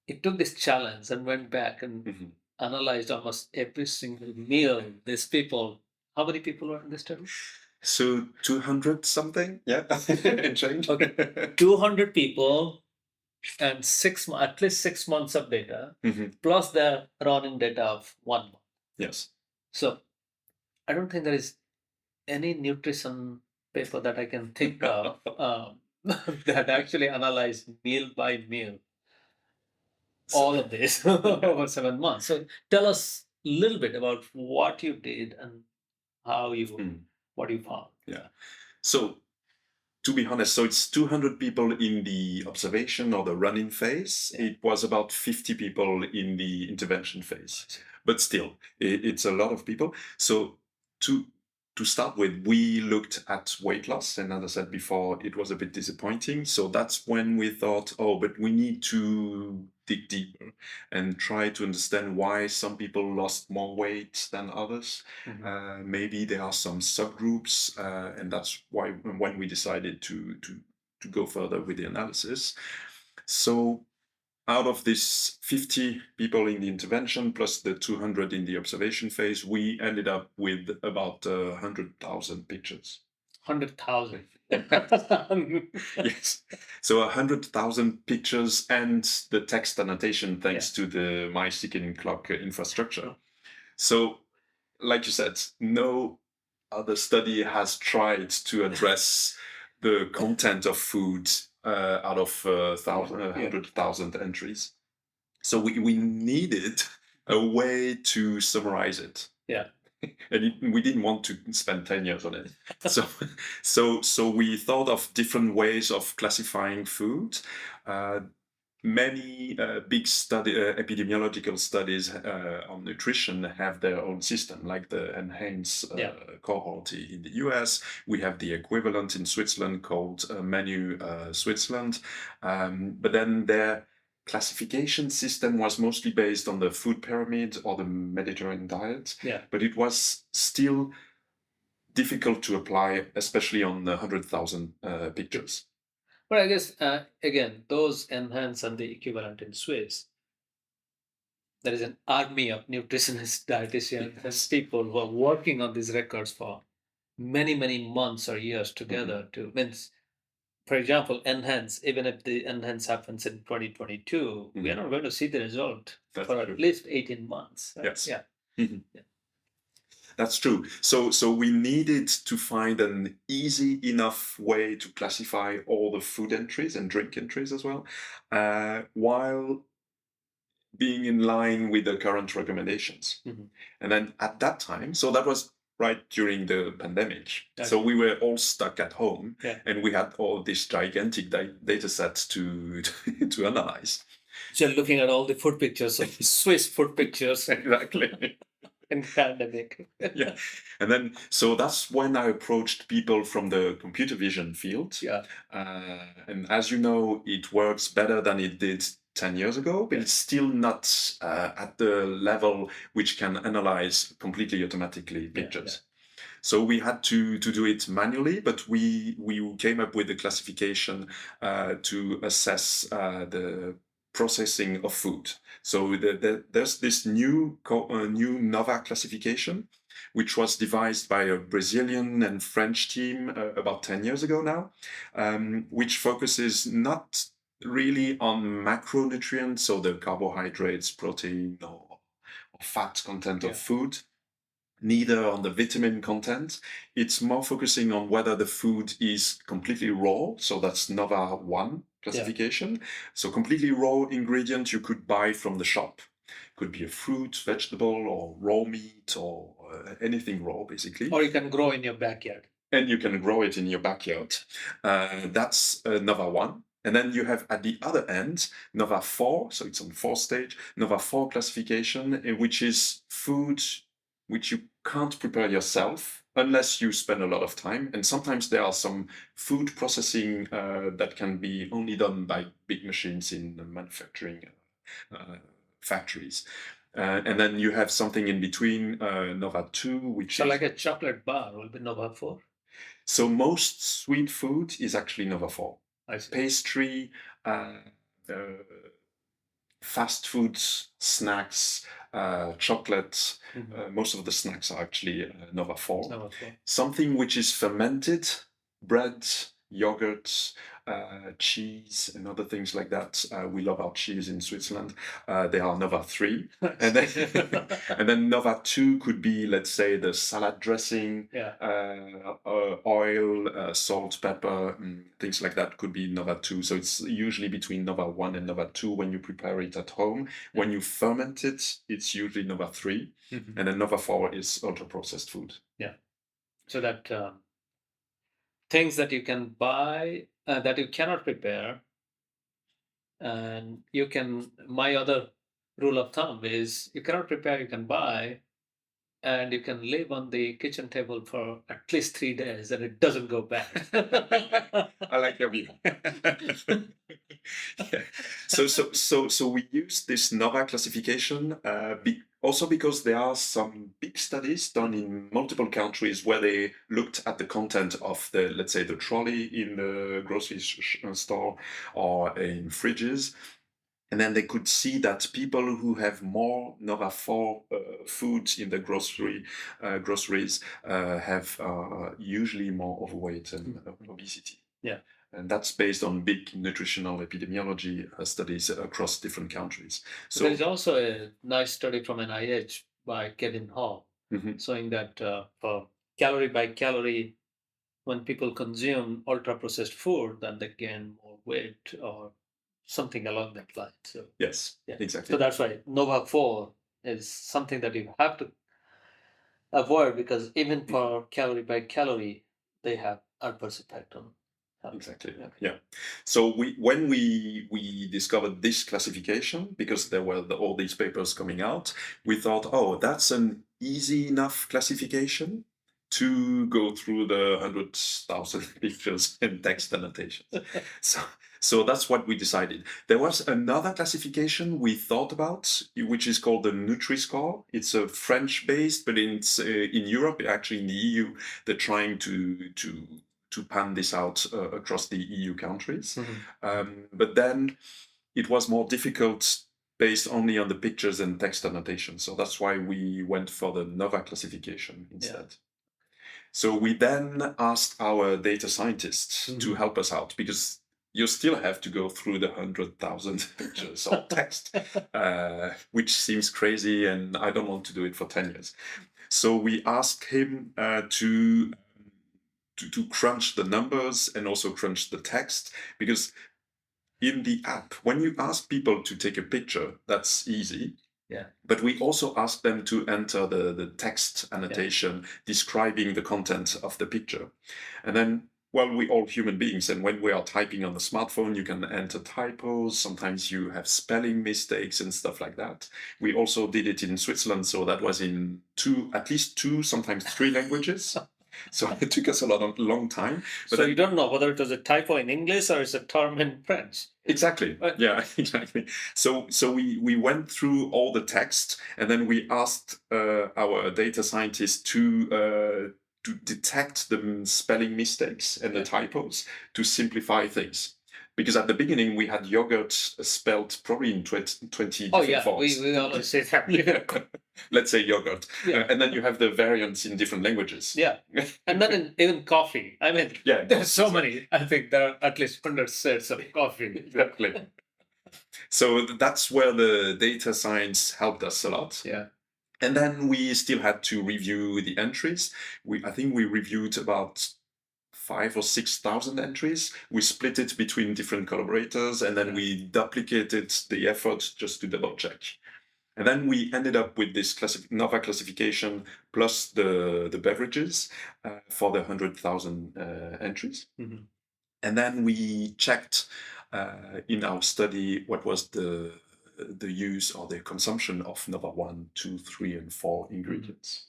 this challenge and went back and analyzed almost every single meal these people. How many people were in this study? So 200 something, and change. Okay, 200 people and at least 6 months of data, plus the running data of 1 month. Yes. So I don't think there is any nutrition paper that I can think of that actually analyzed meal by meal all of this over 7 months. So tell us a little bit about what you did and how what you found. Yeah. So to be honest, so it's 200 people in the observation or the run-in phase. It was about 50 people in the intervention phase. But still, it's a lot of people. So to start with, we looked at weight loss. And as I said before, it was a bit disappointing. So that's when we thought, but we need to dig deeper and try to understand why some people lost more weight than others. Maybe there are some subgroups, and that's why when we decided to go further with the analysis. So out of this 50 people in the intervention plus the 200 in the observation phase, we ended up with about 100,000 pictures. 100,000. Yes. So 100,000 pictures and the text annotation thanks to the My Ticking Clock infrastructure. So, like you said, no other study has tried to address the content of food out of 100,000 entries. So we needed a way to summarize it. Yeah. And we didn't want to spend 10 years on it. So we thought of different ways of classifying food. Many big epidemiological studies on nutrition have their own system, like the Enhance cohort in the US. We have the equivalent in Switzerland called Menu Switzerland. But then their classification system was mostly based on the food pyramid or the Mediterranean diet. Yeah. But it was still difficult to apply, especially on the 100,000 pictures. But I guess, again, those Enhance and the equivalent in Swiss, there is an army of nutritionists, dietitians, and people who are working on these records for many, many months or years together to means, for example, Enhance, even if the Enhance happens in 2022, we are not going to see the result for at least 18 months. Right? Yes. Yeah. Yeah. That's true. So we needed to find an easy enough way to classify all the food entries and drink entries as well, while being in line with the current recommendations. Mhm. And then at that time, so that was right during the pandemic. Gotcha. So we were all stuck at home, Yeah. and we had all these gigantic data sets to to analyze. So you're looking at all the food pictures of Swiss food pictures Exactly. in pandemic. Yeah. And then, so that's when I approached people from the computer vision field. Yeah. And as you know, it works better than it did 10 years ago, but Yeah. it's still not at the level which can analyze completely automatically pictures. So we had to do it manually, but we came up with a classification to assess the processing of food. So there's this new NOVA classification, which was devised by a Brazilian and French team about 10 years ago now, which focuses not really on macronutrients, so the carbohydrates, protein, or fat content of food, neither on the vitamin content. It's more focusing on whether the food is completely raw. So that's NOVA 1 classification. So completely raw ingredient you could buy from the shop. Could be a fruit, vegetable, or raw meat, or anything raw, basically. Or you can grow in your backyard. And you can grow it in your backyard. That's NOVA 1. And then you have at the other end, NOVA 4, so it's on 4th stage, NOVA 4 classification, which is food which you can't prepare yourself unless you spend a lot of time. And sometimes there are some food processing that can be only done by big machines in manufacturing factories. And then you have something in between, NOVA 2, which So is... like a chocolate bar will be NOVA 4? So most sweet food is actually NOVA 4. I see. Pastry, fast foods, snacks, chocolate. Most of the snacks are actually NOVA 4. NOVA 4. Something which is fermented, bread, yogurt, cheese, and other things like that. We love our cheese in Switzerland. They are NOVA 3. And then, and then NOVA 2 could be, let's say, the salad dressing, oil, salt, pepper, things like that could be NOVA 2. So it's usually between NOVA 1 and NOVA 2 when you prepare it at home. When you ferment it, it's usually NOVA 3. And then NOVA 4 is ultra-processed food. Yeah. So that things that you can buy that you cannot prepare, and you can, my other rule of thumb is you cannot prepare, you can buy, and you can live on the kitchen table for at least 3 days and it doesn't go bad. I like your view. Yeah. So we use this NOVA classification also because there are some big studies done in multiple countries where they looked at the content of the, let's say, the trolley in the grocery store or in fridges. And then they could see that people who have more NOVA 4 foods in the groceries have usually more overweight and obesity. Yeah. And that's based on big nutritional epidemiology studies across different countries. So there's also a nice study from NIH by Kevin Hall showing that for calorie by calorie, when people consume ultra-processed food, then they gain more weight or something along that line. So yes, exactly. So that's why NOVA 4 is something that you have to avoid, because even for calorie by calorie, they have adverse effect on health. Exactly. Yeah. So when we discovered this classification, because there were all these papers coming out, we thought, oh, that's an easy enough classification to go through the 100,000 pictures and text annotations. So that's what we decided. There was another classification we thought about, which is called the Nutri-Score. It's a French-based, but it's in Europe, actually in the EU, they're trying to pan this out across the EU countries. But then it was more difficult based only on the pictures and text annotation. So that's why we went for the NOVA classification instead. Yeah. So we then asked our data scientists to help us out, because you still have to go through the 100,000 pictures of text, which seems crazy, and I don't want to do it for 10 years. So we asked him to crunch the numbers and also crunch the text, because in the app, when you ask people to take a picture, that's easy. Yeah. But we also ask them to enter the text annotation describing the content of the picture. And then, well, we all human beings, and when we are typing on the smartphone, you can enter typos. Sometimes you have spelling mistakes and stuff like that. We also did it in Switzerland, so that was in at least two, sometimes three languages. So it took us a long time. But So you don't know whether it was a typo in English or it's a term in French. Exactly. Yeah, exactly. So we went through all the text, and then we asked our data scientists to detect the spelling mistakes and the typos to simplify things. Because at the beginning we had yogurt spelled probably in 20 different fonts. We always say that. Let's say yogurt. Yeah. And then you have the variants in different languages. Yeah. And then even coffee. I mean, Yeah, there's so many. I think there are at least 100 sets of coffee. Exactly. So that's where the data science helped us a lot. Yeah. And then we still had to review the entries. I think we reviewed about 5,000 or 6,000 entries. We split it between different collaborators, and then we duplicated the effort just to double check. And then we ended up with this Nova classification plus the beverages for the 100,000 entries. Mhm. And then we checked in our study what was the use or the consumption of Nova 1, 2, 3, and 4 ingredients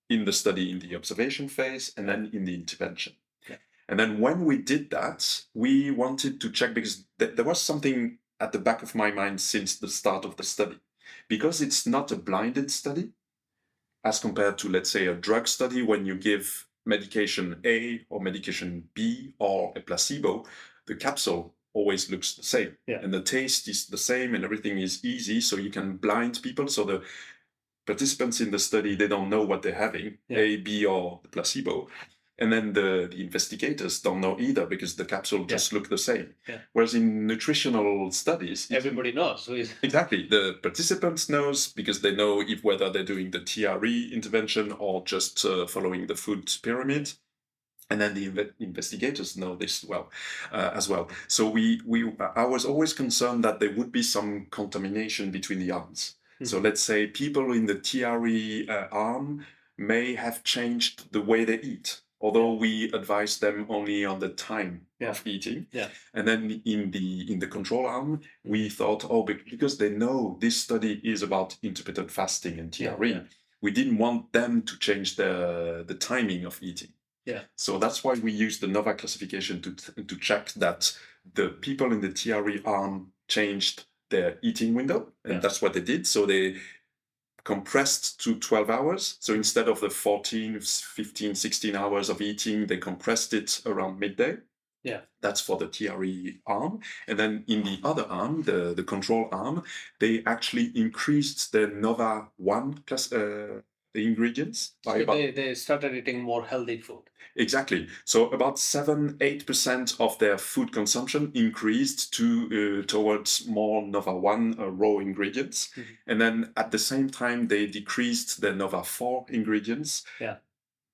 in the study, in the observation phase, and then in the intervention. Yeah. And then when we did that, we wanted to check, because there was something at the back of my mind since the start of the study. Because it's not a blinded study, as compared to, let's say, a drug study when you give medication A or medication B or a placebo, the capsule always looks the same. Yeah. And the taste is the same and everything is easy, so you can blind people. So the participants in the study, they don't know what they're having, A, B, or the placebo. And then the investigators don't know either, because the capsule just look the same. Yeah. Whereas in nutritional studies, everybody knows. Exactly. The participants knows, because they know whether they're doing the TRE intervention or just following the food pyramid. And then the investigators know this as well. So I was always concerned that there would be some contamination between the arms. Mm-hmm. So let's say people in the TRE arm may have changed the way they eat, although we advise them only on the time of eating. Yeah. And then in the control arm, we thought, because they know this study is about intermittent fasting and TRE, we didn't want them to change the timing of eating. Yeah. So that's why we used the Nova classification to check that the people in the TRE arm changed their eating window, and that's what they did. So they compressed to 12 hours. So instead of the 14, 15, 16 hours of eating, they compressed it around midday. Yeah. That's for the TRE arm. And then in the other arm, the control arm, they actually increased the Nova 1 the ingredients. So they started eating more healthy food. Exactly. So about 7-8% of their food consumption increased towards more Nova 1 raw ingredients. Mm-hmm. And then at the same time, they decreased the Nova 4 ingredients. Yeah.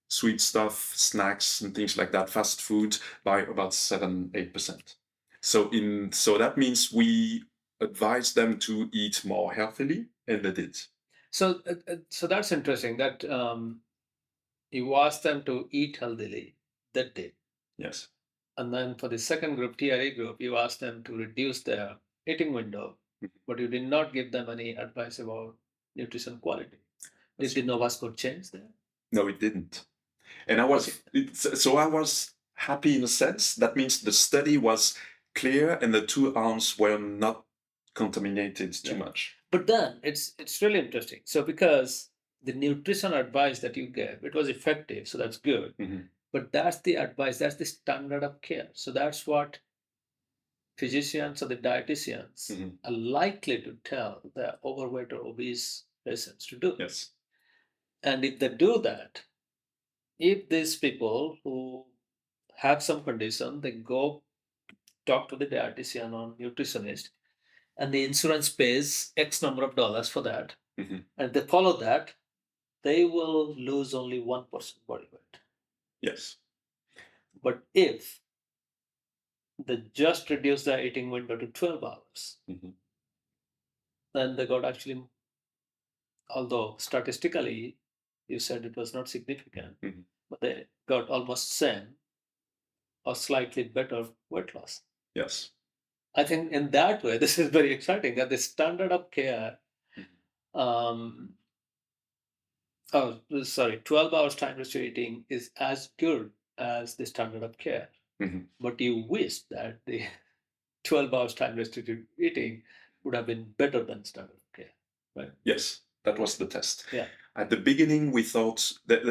Sweet stuff, snacks, and things like that, fast food, by about 7-8%. So that means we advise them to eat more healthily, and they did. So that's interesting that you asked them to eat healthily. That did. Yes. And then for the second group, TRE group, you asked them to reduce their eating window, but you did not give them any advice about nutrition quality. Did the Nova score change there? No, it didn't. And I was happy in a sense. That means the study was clear and the two arms were not contaminated too much. But then it's really interesting. So because the nutrition advice that you gave, it was effective, so that's good. Mm-hmm. But that's the advice, that's the standard of care. So that's what physicians or the dietitians are likely to tell their overweight or obese patients to do. Yes. And if they do that, if these people who have some condition, they go talk to the dietitian or nutritionist, and the insurance pays X number of dollars for that, and they follow that, they will lose only 1% body weight. Yes. But if they just reduce their eating window to 12 hours, then they got actually, although statistically you said it was not significant, but they got almost same or slightly better weight loss. Yes. I think in that way, this is very exciting that the standard of care, 12 hours time restricted eating is as good as the standard of care. But you wish that the 12 hours time restricted eating would have been better than standard of care, right? Yes, that was the test. Yeah. At the beginning, we thought that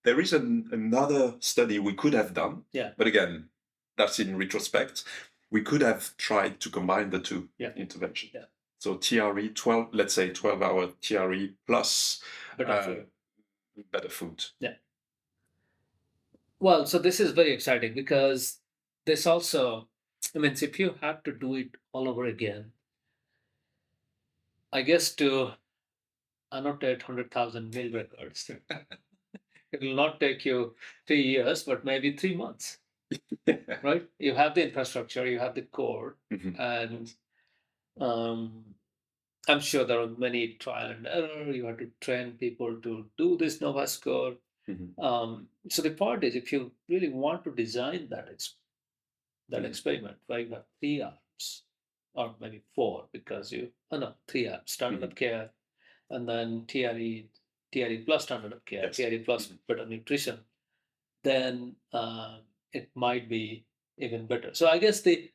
there is another study we could have done. Yeah. But again, that's in retrospect. We could have tried to combine the two interventions. Yeah. So TRE, 12-hour TRE plus better food. Yeah. Well, so this is very exciting because this also, I mean, if you had to do it all over again, I guess to annotate 100,000 meal records, it will not take you 3 years, but maybe 3 months, right? You have the infrastructure, you have the core, and I'm sure there are many trial and error. You have to train people to do this Nova score. So the point is, if you really want to design that experiment, right, you have 3 arms or maybe 4 because 3 arms: standard of care, and then TRE plus standard of care, TRE plus better nutrition. Then it might be even better. So I guess the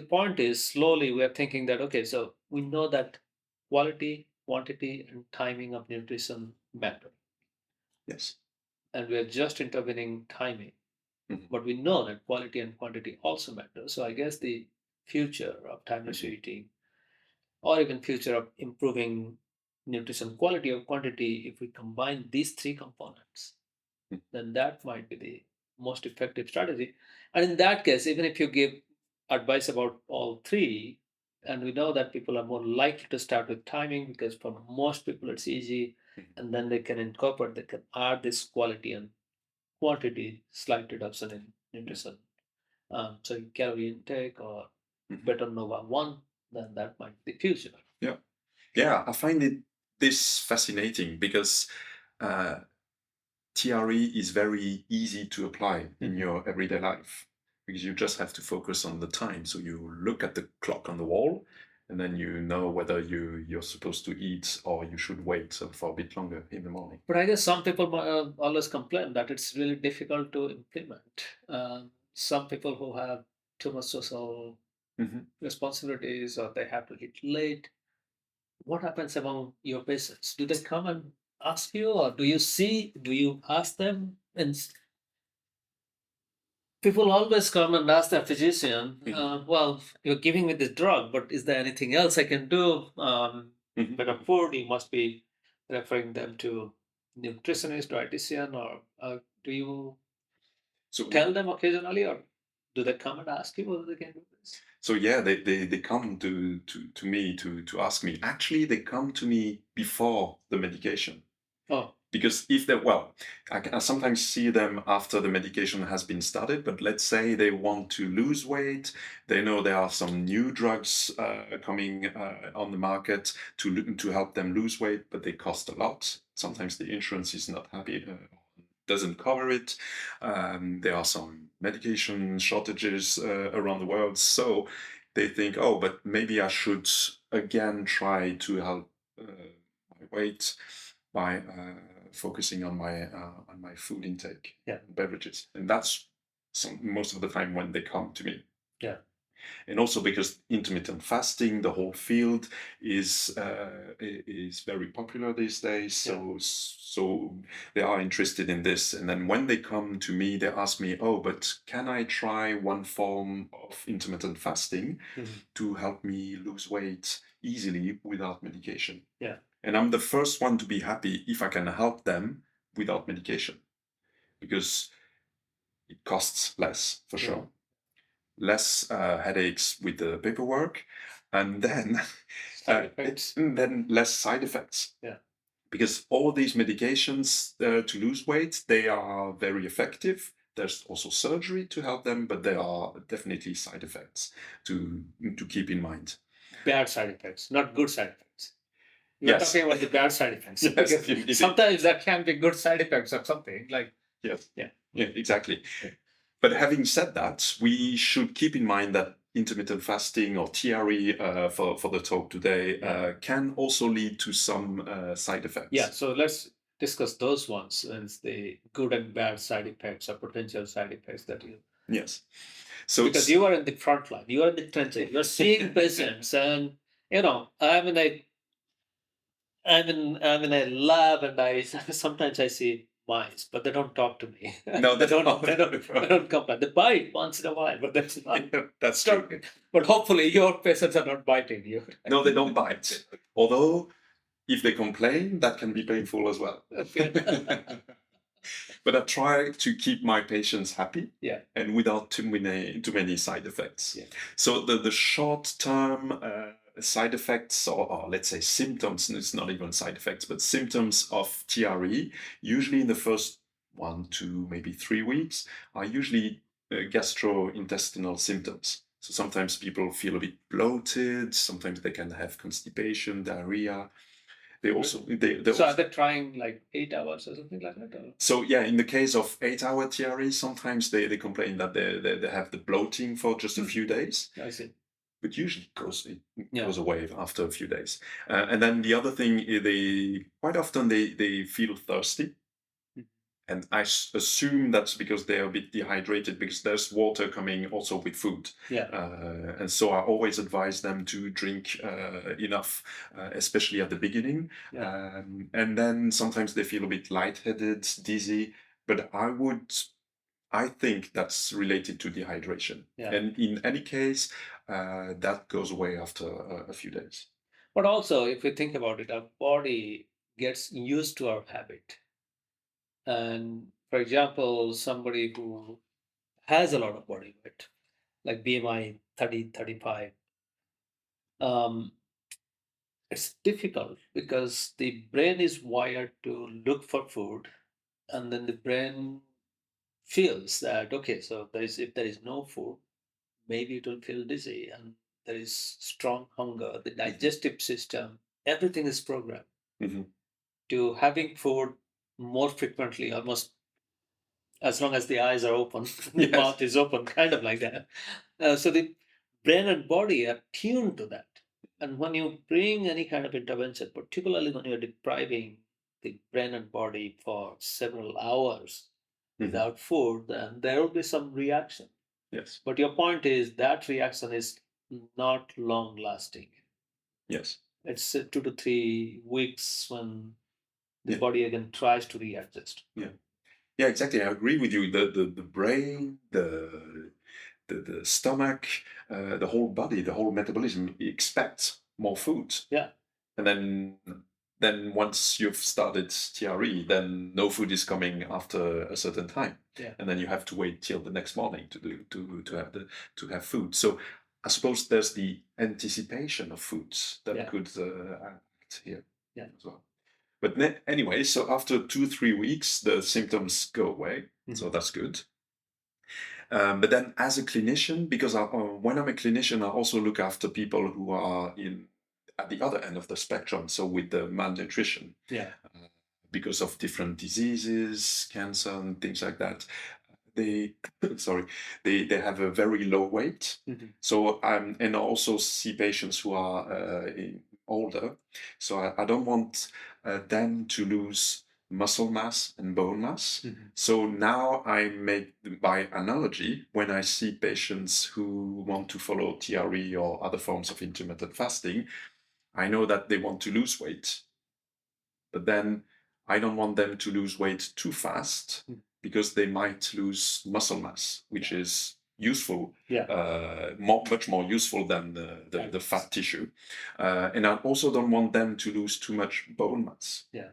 point is, slowly we are thinking that, okay, so we know that quality, quantity, and timing of nutrition matter. Yes. And we are just intervening timing. But we know that quality and quantity also matter. So I guess the future of time-restricted eating, or even future of improving nutrition quality or quantity, if we combine these 3 components, then that might be the most effective strategy. And in that case, even if you give advice about all 3, and we know that people are more likely to start with timing because for most people it's easy, and then they can add this quality and quantity, slight reduction in nutrition, so calorie intake or better Nova 1, then that might be the future. Yeah, I find this fascinating because TRE is very easy to apply in your everyday life because you just have to focus on the time. So you look at the clock on the wall, and then you know whether you're supposed to eat or you should wait for a bit longer in the morning. But I guess some people always complain that it's really difficult to implement. Some people who have too much social responsibilities, or they have to eat late. What happens among your patients? Do they come and ask you, or do you ask them? And people always come and ask their physician, well, you're giving me this drug, but is there anything else I can do? Better food, you must be referring them to nutritionist, dietitian, or do you tell them occasionally, or do they come and ask you whether they can do this? So yeah, they come to me to ask me. Actually, they come to me before the medication. Oh. Because I sometimes see them after the medication has been started, but let's say they want to lose weight, they know there are some new drugs coming on the market to help them lose weight, but they cost a lot. Sometimes the insurance is not happy, doesn't cover it. There are some medication shortages around the world, so they think, oh, but maybe I should again try to help my weight by focusing on my food intake, beverages, and that's most of the time when they come to me. Yeah. And also because intermittent fasting, the whole field is very popular these days. So they are interested in this. And then when they come to me, they ask me, oh, but can I try one form of intermittent fasting to help me lose weight easily without medication? Yeah. And I'm the first one to be happy if I can help them without medication, because it costs less, for sure. Less headaches with the paperwork, and then then less side effects. Yeah. because all these medications to lose weight, they are very effective. There's also surgery to help them, but there are definitely side effects to keep in mind. Bad side effects, not good side effects. You're Yes. talking about the bad side effects. Yes, Because indeed. sometimes there can be good side effects of something. Like Yes. Yeah. Yeah, exactly. Yeah. But having said that, we should keep in mind that intermittent fasting or TRE for the talk today can also lead to some side effects. Yeah, so let's discuss those ones as the good and bad side effects or potential side effects that you. Yes. So Because you are in the front line, you are in the trenches, you're seeing patients, and I'm in a lab, and I sometimes I see mice, but they don't talk to me. No, they don't complain. They bite once in a while, but that's not. That's true. But hopefully, your patients are not biting you. No, they don't bite. Although, if they complain, that can be painful as well. Okay. But I try to keep my patients happy, Yeah. and without too many side effects. Yeah. So the short term side effects, or let's say symptoms, and it's not even side effects, but symptoms of TRE, usually in the first 1 to maybe 3 weeks, are usually gastrointestinal symptoms. So sometimes people feel a bit bloated, sometimes they can have constipation, diarrhea. They also So are they trying like 8 hours or something like that? Or? So yeah, in the case of 8-hour TRE, sometimes they complain that they have the bloating for just a few days. I see. But usually it goes away after a few days. And then the other thing is they quite often they feel thirsty. And I assume that's because they're a bit dehydrated, because there's water coming also with food. Yeah. And so I always advise them to drink enough, especially at the beginning. Yeah. And then sometimes they feel a bit lightheaded, dizzy. But I think that's related to dehydration. Yeah. And in any case, that goes away after a few days. But also, if we think about it, our body gets used to our habit. And for example, somebody who has a lot of body weight, like BMI 30, 35, it's difficult because the brain is wired to look for food, and then the brain feels that, okay, so if there is no food, maybe it will feel dizzy, and there is strong hunger, the digestive system, everything is programmed to having food more frequently, almost as long as the eyes are open, the mouth is open, kind of like that. So the brain and body are tuned to that. And when you bring any kind of intervention, particularly when you're depriving the brain and body for several hours without food, then there will be some reaction. Yes. But your point is that reaction is not long lasting. Yes. It's 2 to 3 weeks when the body again tries to readjust. Yeah. Yeah, exactly. I agree with you. The brain, the stomach, the whole body, the whole metabolism expects more food. Yeah. And then once you've started TRE, then no food is coming after a certain time. Yeah. And then you have to wait till the next morning to have food. So I suppose there's the anticipation of foods that could act here as well. But anyway, so after 2-3 weeks, the symptoms go away. So that's good. But then as a clinician, because when I'm a clinician, I also look after people who are at the other end of the spectrum, so with the malnutrition. Yeah. Because of different diseases, cancer, and things like that. They have a very low weight. So and I also see patients who are older. So I don't want them to lose muscle mass and bone mass. So now I make, by analogy, when I see patients who want to follow TRE or other forms of intermittent fasting, I know that they want to lose weight. But then I don't want them to lose weight too fast, because they might lose muscle mass, which is useful, much more useful than the fat tissue. And I also don't want them to lose too much bone mass. Yeah.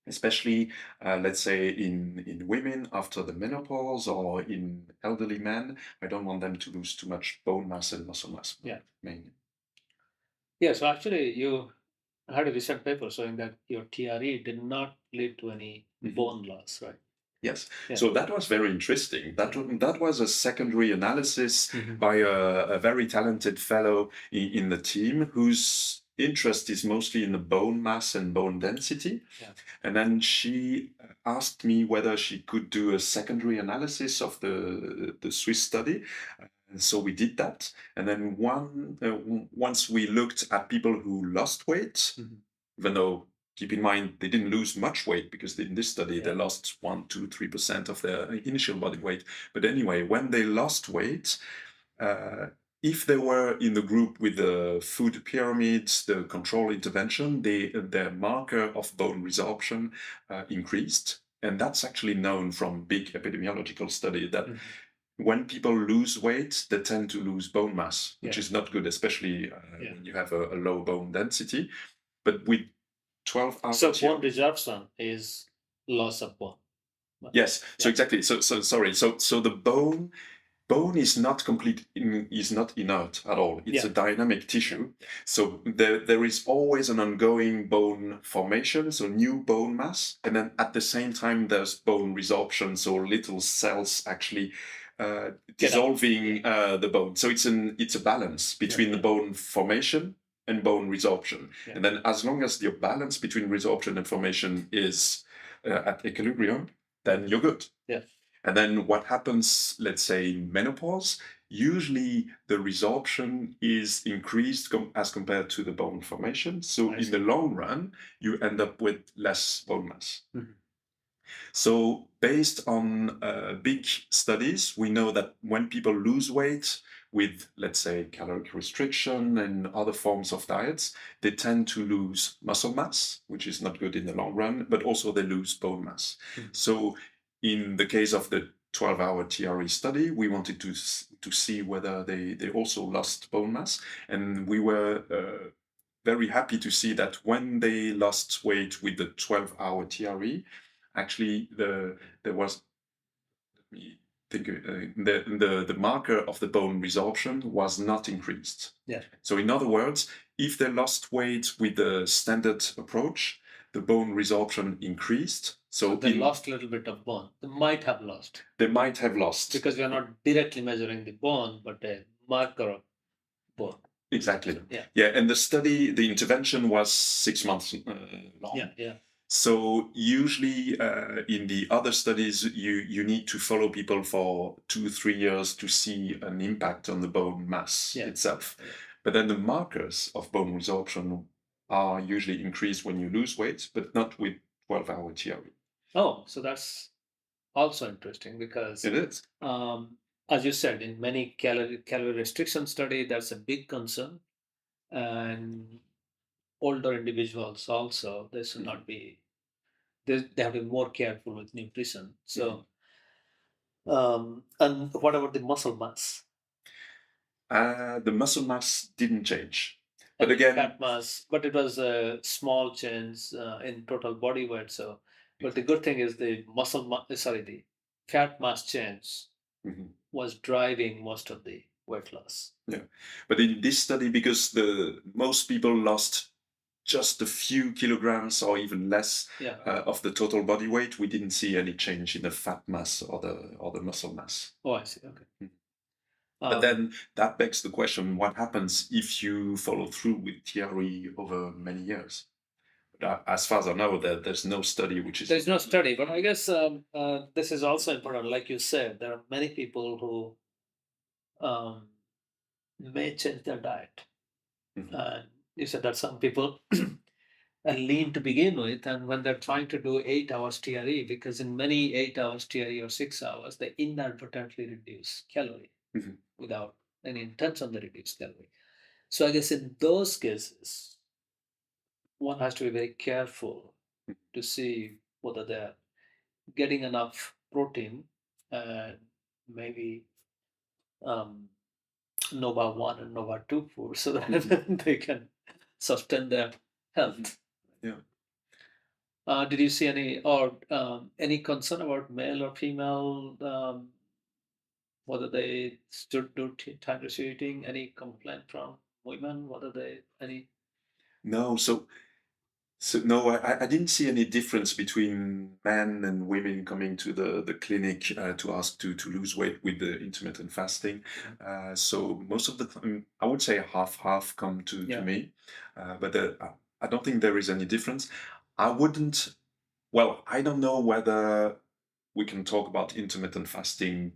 Especially, let's say, in women after the menopause, or in elderly men, I don't want them to lose too much bone mass and muscle mass. Yeah. Mainly. Yeah, so actually you I had a recent paper showing that your TRE did not lead to any bone loss, right? Yes. Yeah. So that was very interesting. That was a secondary analysis by a very talented fellow in the team whose interest is mostly in the bone mass and bone density. Yeah. And then she asked me whether she could do a secondary analysis of the Swiss study. So we did that. And then once we looked at people who lost weight, even though keep in mind they didn't lose much weight because in this study they lost 1, 2, 3% of their initial body weight. But anyway, when they lost weight, if they were in the group with the food pyramids, the control intervention, their marker of bone resorption increased. And that's actually known from big epidemiological study that when people lose weight, they tend to lose bone mass, which is not good, especially when you have a low bone density. But with 12 hours. So bone resorption is loss of bone. Yes. So exactly. So sorry. So the bone is not is not inert at all. It's a dynamic tissue. So there is always an ongoing bone formation, so new bone mass, and then at the same time there's bone resorption, so little cells actually dissolving the bone. So it's a balance between the bone formation and bone resorption. And then as long as your balance between resorption and formation is at equilibrium, then you're good. Yeah. And then what happens, let's say in menopause, usually the resorption is increased as compared to the bone formation. So in the long run, you end up with less bone mass. So based on big studies, we know that when people lose weight with, let's say, caloric restriction and other forms of diets, they tend to lose muscle mass, which is not good in the long run, but also they lose bone mass. So in the case of the 12-hour TRE study, we wanted to see whether they also lost bone mass. And we were very happy to see that when they lost weight with the 12-hour TRE, actually there was, let me think, the marker of the bone resorption was not increased. Yeah. So in other words, if they lost weight with the standard approach, the bone resorption increased. So they lost a little bit of bone. They might have lost. They might have lost. Because we are not directly measuring the bone, but a marker of bone. Exactly. Yeah. And the study, the intervention was 6 months long. Yeah. So usually in the other studies, you need to follow people for 2-3 years to see an impact on the bone mass itself. Yeah. But then the markers of bone resorption are usually increased when you lose weight, but not with 12-hour TRE. Oh, so that's also interesting because it is. As you said, in many calorie restriction study, that's a big concern, and older individuals also they should not be. They have to be more careful with nutrition. So, and what about the muscle mass? The muscle mass didn't change. But again, fat mass, but it was a small change in total body weight. So, but the good thing is the the fat mass change was driving most of the weight loss. Yeah, but in this study, because most people lost just a few kilograms or even less of the total body weight, we didn't see any change in the fat mass or the muscle mass. Oh, I see. Okay. But then that begs the question: what happens if you follow through with TRE over many years? But as far as I know, there's no study which is. There's no study, but I guess this is also important. Like you said, there are many people who may change their diet. And you said that some people are lean to begin with, and when they're trying to do 8 hours TRE, because in many 8 hours TRE or 6 hours, they inadvertently reduce calorie without any intention to reduce calorie. So I guess in those cases, one has to be very careful to see whether they're getting enough protein and maybe Nova 1 and Nova 2 food so that they can sustain their health. Yeah. Did you see any concern about male or female, whether they stood do time ratio eating? Any complaint from women? Whether they any? No. So So no, I didn't see any difference between men and women coming to the clinic to ask to lose weight with the intermittent fasting. So most of the time, I would say half come to Yeah. me, but I don't think there is any difference. I wouldn't. Well, I don't know whether we can talk about intermittent fasting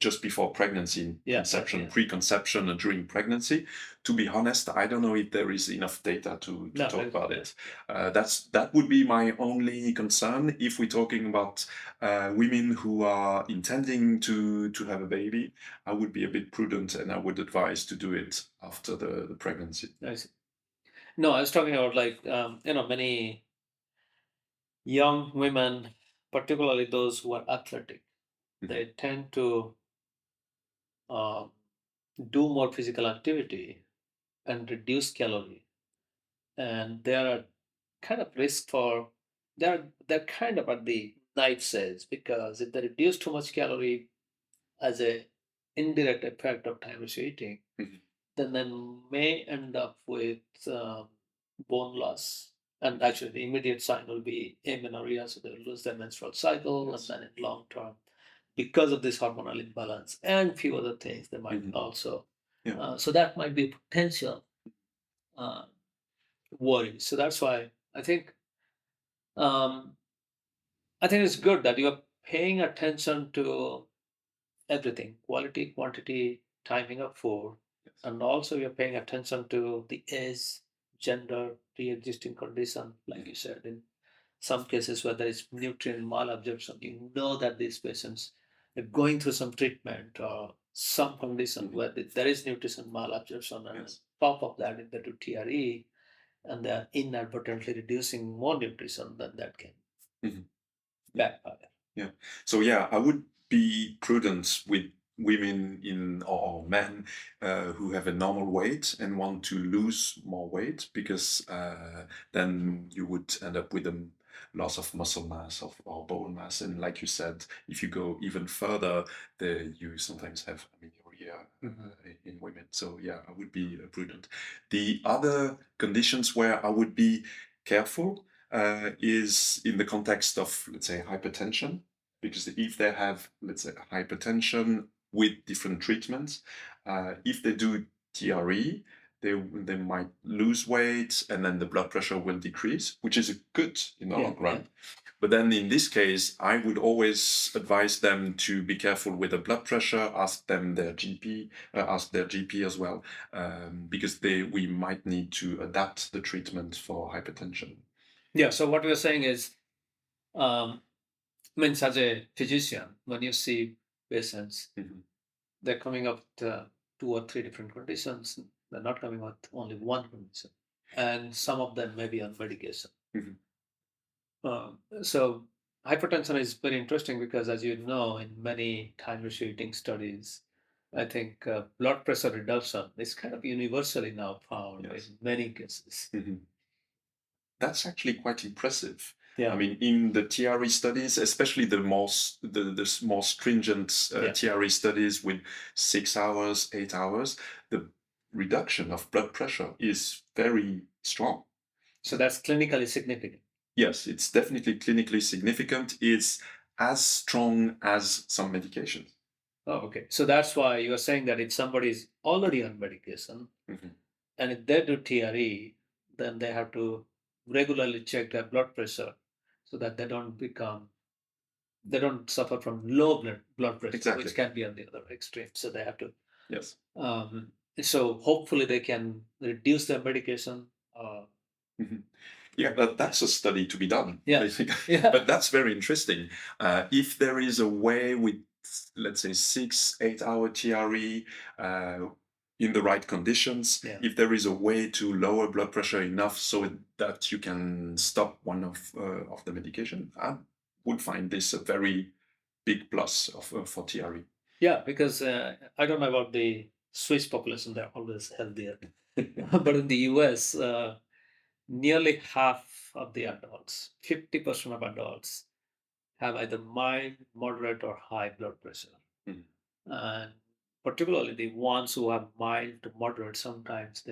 just before pregnancy, Yeah, conception, yeah. preconception, and during pregnancy. To be honest, I don't know if there is enough data to No, talk about yeah, it. yeah. That would be my only concern if we're talking about women who are intending to have a baby. I would be a bit prudent and I would advise to do it after the pregnancy. I see. No, I was talking about like many young women, particularly those who are athletic, Mhm. they tend to um, do more physical activity and reduce calorie, and they are at kind of risk for they're kind of at the knife's edge because if they reduce too much calorie as a indirect effect of time-restricted eating, Mhm. then they may end up with bone loss. And actually, the immediate sign will be amenorrhea, so they'll lose their menstrual cycle, and Yes. then in long term, because of this hormonal imbalance and few other things, they might Mhm. also. Yeah. So that might be potential uh, worry. So that's why um, I think it's good that you're paying attention to everything: quality, quantity, timing of food, Yes. and also you're paying attention to the age, gender, pre-existing condition, like Mhm. you said. In some cases where there is nutrient malabsorption, you know that these patients are going through some treatment or some condition Mhm. where there is nutrition malabsorption, and on Yes. top of that, if they do TRE and they are inadvertently reducing more nutrition, then that can Mhm. Yeah. backfire. Yeah. So yeah, I would be prudent with women in or men who have a normal weight and want to lose more weight because then you would end up with a loss of muscle mass of or bone mass. And like you said, if you go even further, you sometimes have amenorrhea in women. So yeah, I would be prudent. The other conditions where I would be careful is in the context of, let's say, hypertension, because if they have, let's say, hypertension with different treatments, if they do TRE, they might lose weight and then the blood pressure will decrease, which is good in the Yeah, long yeah. run. But then in this case, I would always advise them to be careful with the blood pressure, ask their GP as well, because we might need to adapt the treatment for hypertension. Yeah. So what we're saying is, um, means as a physician, when you see patients, Mhm. they're coming up with two or three different conditions. They're not coming with only one condition, and some of them may be on medication. Mhm. So hypertension is very interesting because, as you know, in many time-restricting studies, I think blood pressure reduction is kind of universally now found Yes. in many cases. Mhm. That's actually quite impressive. I Yeah, mean, in the TRE studies, especially the more stringent yeah. TRE studies with 6 hours, 8 hours, the reduction of blood pressure is very strong. So that's clinically significant. Yes, it's definitely clinically significant. It's as strong as some medications. Oh, okay. So that's why you are saying that if somebody is already on medication Mhm. and if they do TRE, then they have to regularly check their blood pressure so that they don't suffer from low blood pressure, Exactly. which can be on the other extreme. So they have to. Yes. Um, so hopefully they can reduce their medication. Mhm. Yeah, but that's a study to be done, Yeah, basically. yeah, But that's very interesting. If there is a way with, let's say, 6, 8 hour TRE in the right conditions, yeah, if there is a way to lower blood pressure enough so that you can stop one of the medication, I would find this a very big plus for TRE. yeah. Because I don't know about the Swiss population; they're always healthier. But in the US, nearly half of the adults, 50% of adults, have either mild, moderate, or high blood pressure. Mhm. And particularly the ones who have mild to moderate, sometimes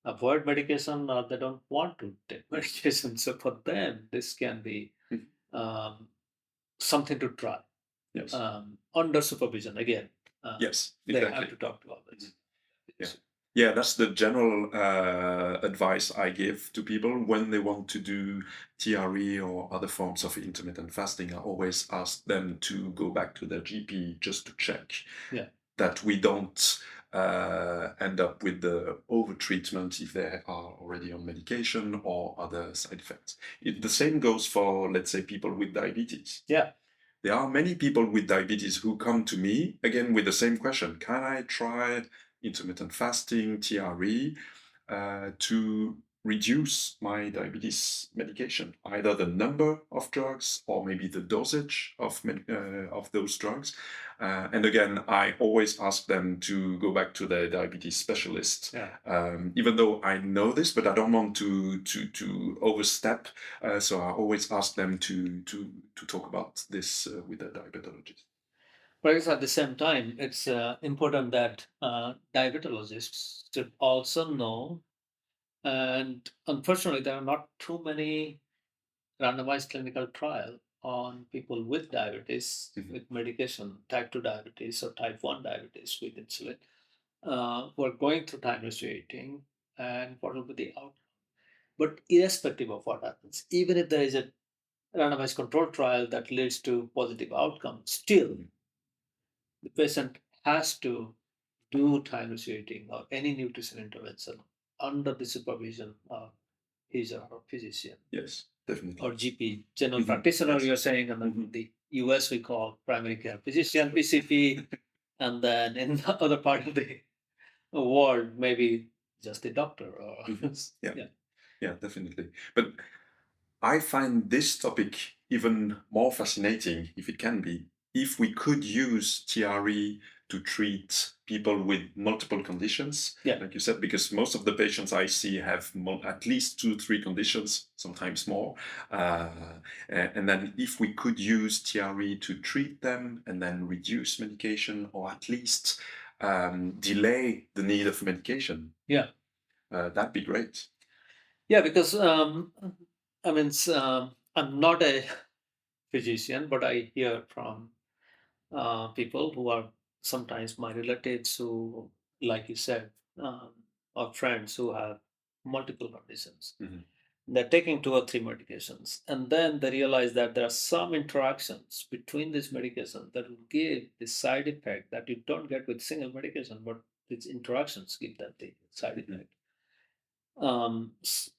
avoid medication or they don't want to take medication. So for them, this can be Mhm. um, something to try Yes. under supervision. Again, Yes, they have exactly. to talk to others. Yeah. Yeah, that's the general advice I give to people when they want to do TRE or other forms of intermittent fasting. I always ask them to go back to their GP just to check Yeah. that we don't end up with the over-treatment if they are already on medication or other side effects. The same goes for, let's say, people with diabetes. Yeah. There are many people with diabetes who come to me again with the same question: can I try intermittent fasting, TRE, to reduce my diabetes medication, either the number of drugs or maybe the dosage of those drugs? And again, I always ask them to go back to their diabetes specialist. Yeah. Even though I know this, but I don't want to overstep. So I always ask them to talk about this with their diabetologist. But it's at the same time, it's important that diabetologists should also know. And unfortunately, there are not too many randomized clinical trial on people with diabetes, Mhm. with medication, type 2 diabetes or type 1 diabetes with insulin, who are going through time restricting and what will be the outcome. But irrespective of what happens, even if there is a randomized control trial that leads to positive outcome, still the patient has to do time restricting or any nutrition intervention under the supervision of his or her physician. Yes, definitely. Or GP, general Mhm. practitioner, Yes. you're saying, and then Mhm. the US we call primary care physician, PCP, and then in the other part of the world, maybe just the doctor. Or Mhm. Yeah. yeah, Yeah, definitely. But I find this topic even more fascinating, if it can be, if we could use TRE to treat people with multiple conditions, yeah, like you said, because most of the patients I see have at least 2, 3 conditions, sometimes more. And then if we could use TRE to treat them and then reduce medication or at least delay the need of medication, yeah, that'd be great. yeah. Because I mean, I'm not a physician, but I hear from people who are sometimes my relatives who, like you said, um, or friends who have multiple conditions. Mhm. They're taking 2 or 3 medications, and then they realize that there are some interactions between these medications that will give the side effect that you don't get with single medication, but these interactions give that the side Mhm. effect.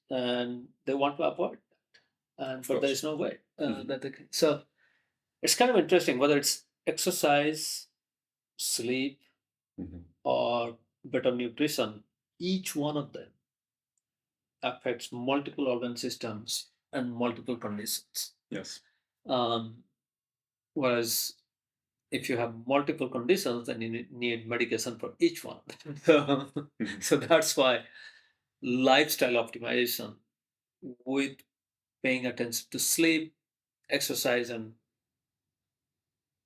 And they want to avoid that, and Of but there course. is no way Mhm. that they can. So it's kind of interesting whether it's exercise, sleep, Mhm. or better nutrition. Each one of them affects multiple organ systems and multiple conditions. Yes. Um, Whereas if you have multiple conditions, then you need medication for each one. So, Mhm. so that's why lifestyle optimization with paying attention to sleep, exercise, and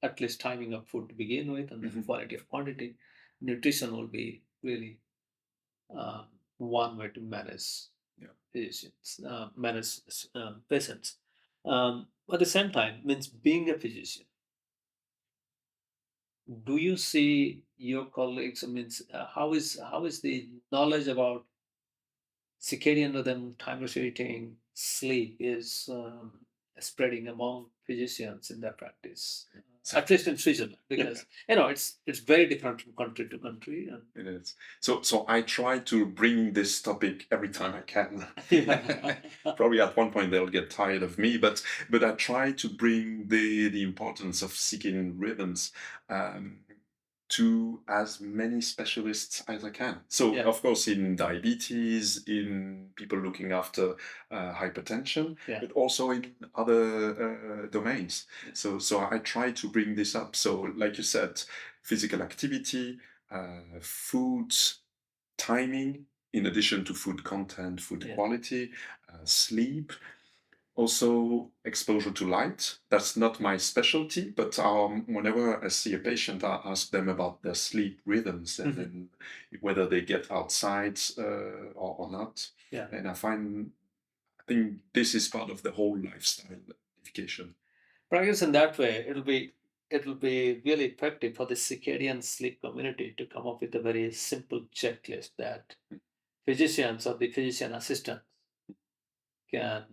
at least timing of food to begin with, and then Mhm. quality of quantity, nutrition will be really um, one way to manage Yeah. physicians, manage patients. At the same time, means being a physician, do you see your colleagues? I mean, how is the knowledge about circadian rhythm, time rotating, sleep is spreading among physicians in their practice, So at least in Switzerland, yeah, because it's very different from country to country. And it is. So I try to bring this topic every time I can. yeah, Probably at one point they'll get tired of me, but I try to bring the importance of circadian rhythms um, to as many specialists as I can. So, yeah, of course, in diabetes, in people looking after hypertension, yeah, but also in other domains. So I try to bring this up. So, like you said, physical activity, food, timing, in addition to food content, food yeah, quality, sleep, Also, exposure to light. That's not my specialty, but whenever I see a patient, I ask them about their sleep rhythms and then whether they get outside or not. Yeah. And I think this is part of the whole lifestyle modification. But I guess in that way, it'll be really effective for the circadian sleep community to come up with a very simple checklist that physicians or the physician assistants can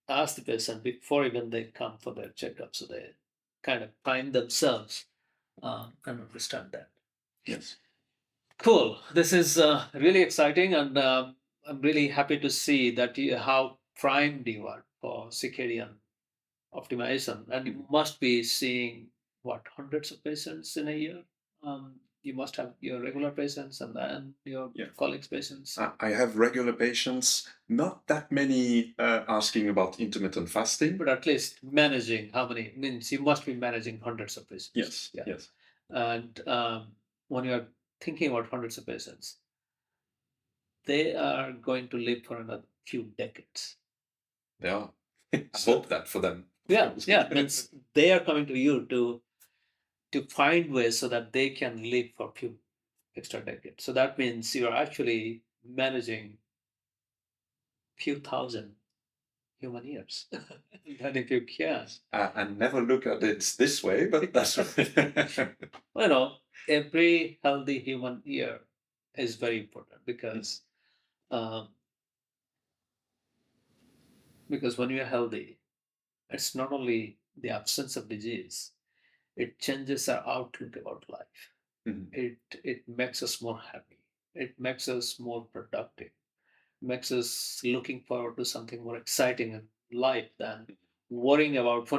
ask the patient before even they come for their checkup, so they kind of find themselves and understand that. Yes. Cool. This is really exciting, and I'm really happy to see that how primed you are for circadian optimization, and you must be seeing what hundreds of patients in a year. You must have your regular patients and then your colleagues' patients. I have regular patients, not that many asking about intermittent fasting. But at least managing how many means you must be managing hundreds of patients. Yes, Yeah. yes. And when you are thinking about hundreds of patients, they are going to live for another few decades. They are. I hope that for them. Yeah, yeah. Means they are coming to you to find ways so that they can live for a few extra decades. So that means you're actually managing few thousand human years. And if you can. I never look at it this way, but that's Well, every healthy human year is very important um, because when you're healthy, it's not only the absence of disease, it changes our outlook about life. It makes us more happy. It makes us more productive. Makes us looking forward to something more exciting in life than worrying about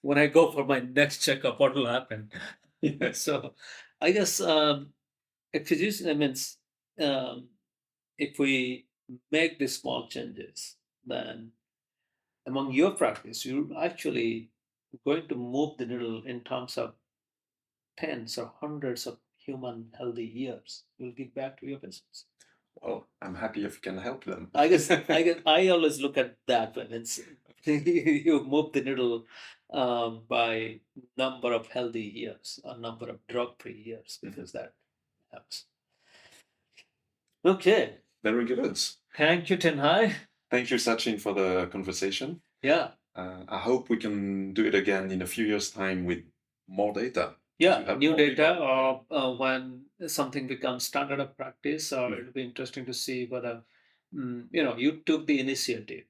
when I go for my next checkup, what will happen. So I guess if physician means if we make these small changes, then among your practice, you're actually going to move the needle in terms of tens or hundreds of human healthy years. You'll give back to your patients. Well, I'm happy if you can help them. I always look at that when it's you move the needle by number of healthy years or number of drug-free years because that helps. Okay. Very good. Thank you, Tinh-Hai. Thank you, Sachin, for the conversation. Yeah. I hope we can do it again in a few years' time with more data. Yeah, new data, or when something becomes standard of practice, or it'll be interesting to see whether you took the initiative.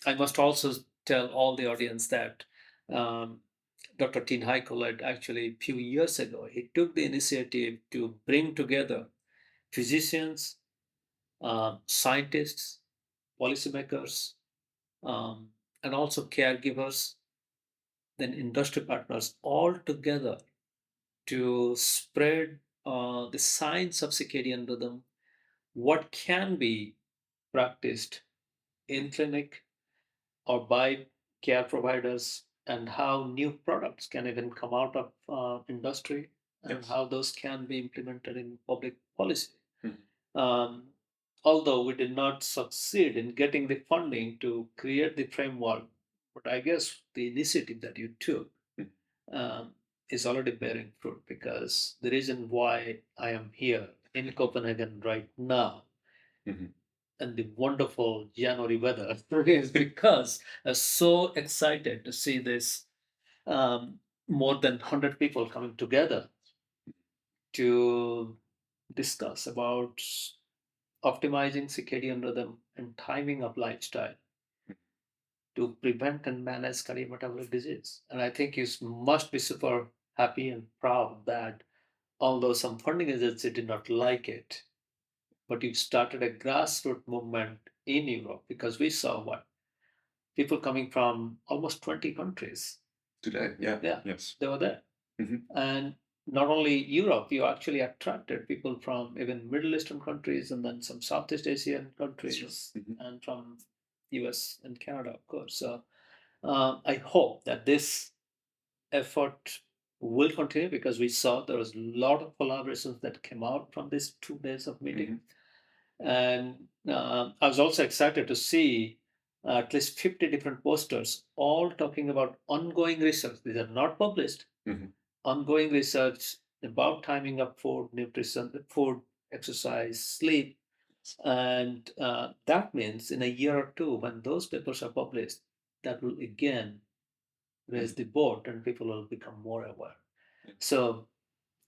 I must also tell all the audience that Dr. Tinh-Hai Collet actually a few years ago he took the initiative to bring together physicians, scientists, policymakers, and also caregivers, then industry partners all together to spread the science of circadian rhythm, what can be practiced in clinic or by care providers, and how new products can even come out of industry, and how those can be implemented in public policy. Um, although we did not succeed in getting the funding to create the framework, but I guess the initiative that you took um, is already bearing fruit, because the reason why I am here in Copenhagen right now and the wonderful January weather is because I'm so excited to see this more than 100 people coming together to discuss about optimizing circadian rhythm and timing of lifestyle to prevent and manage cardiometabolic disease. And I think you must be super happy and proud that although some funding agency did not like it, but you started a grassroots movement in Europe, because we saw what people coming from almost 20 countries. Today, yeah. Yes. They were there. And not only Europe, you actually attracted people from even Middle Eastern countries and then some Southeast Asian countries and from US and Canada, of course. So I hope that this effort will continue, because we saw there was a lot of collaborations that came out from these 2 days of meeting. And I was also excited to see at least 50 different posters, all talking about ongoing research. These are not published. Mhm. Ongoing research about timing of food, nutrition, food, exercise, sleep. And that means in a year or two, when those papers are published, that will again raise the board and people will become more aware. So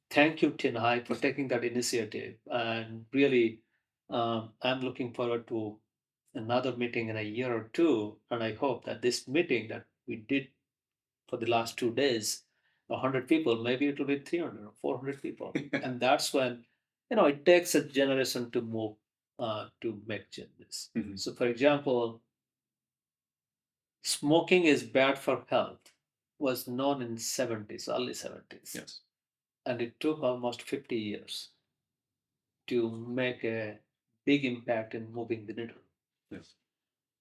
thank you, Tin-Hai, for taking that initiative. And really, I'm looking forward to another meeting in a year or two. And I hope that this meeting that we did for the last 2 days, 100 people, maybe it will be 300 or 400 people. And that's when, it takes a generation to move, to make changes. Mhm. So, for example, smoking is bad for health was known in 70s, early 70s. Yes. And it took almost 50 years to make a big impact in moving the needle. Yes.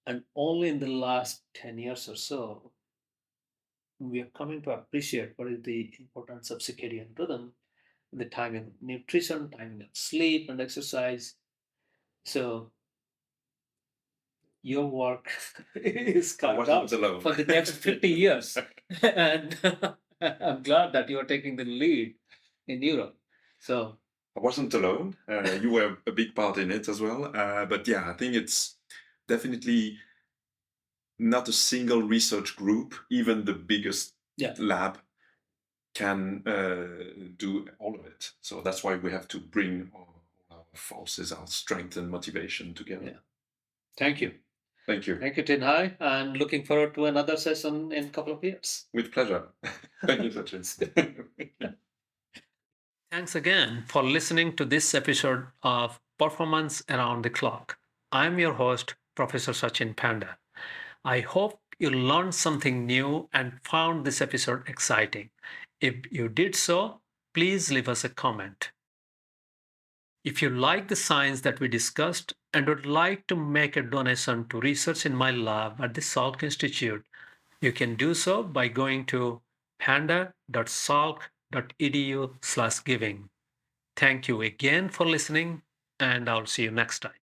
And only in the last 10 years or so, we are coming to appreciate what is the importance of circadian rhythm, the timing of nutrition, timing of sleep and exercise. So your work is carved out Alone. for the next 50 years. And I'm glad that you are taking the lead in Europe. So I wasn't alone. You were a big part in it as well. But yeah, I think it's definitely not a single research group, even the biggest lab can do all of it. So that's why we have to bring all our forces, our strength and motivation together. Yeah. Thank you. Thank you. Thank you, Tin-Hai, and looking forward to another session in a couple of years. With pleasure. Thank you, Satchin. Thanks again for listening to this episode of Performance Around the Clock. I'm your host, Professor Satchin Panda. I hope you learned something new and found this episode exciting. If you did so, please leave us a comment. If you like the science that we discussed and would like to make a donation to research in my lab at the Salk Institute, you can do so by going to panda.salk.edu/giving. Thank you again for listening, and I'll see you next time.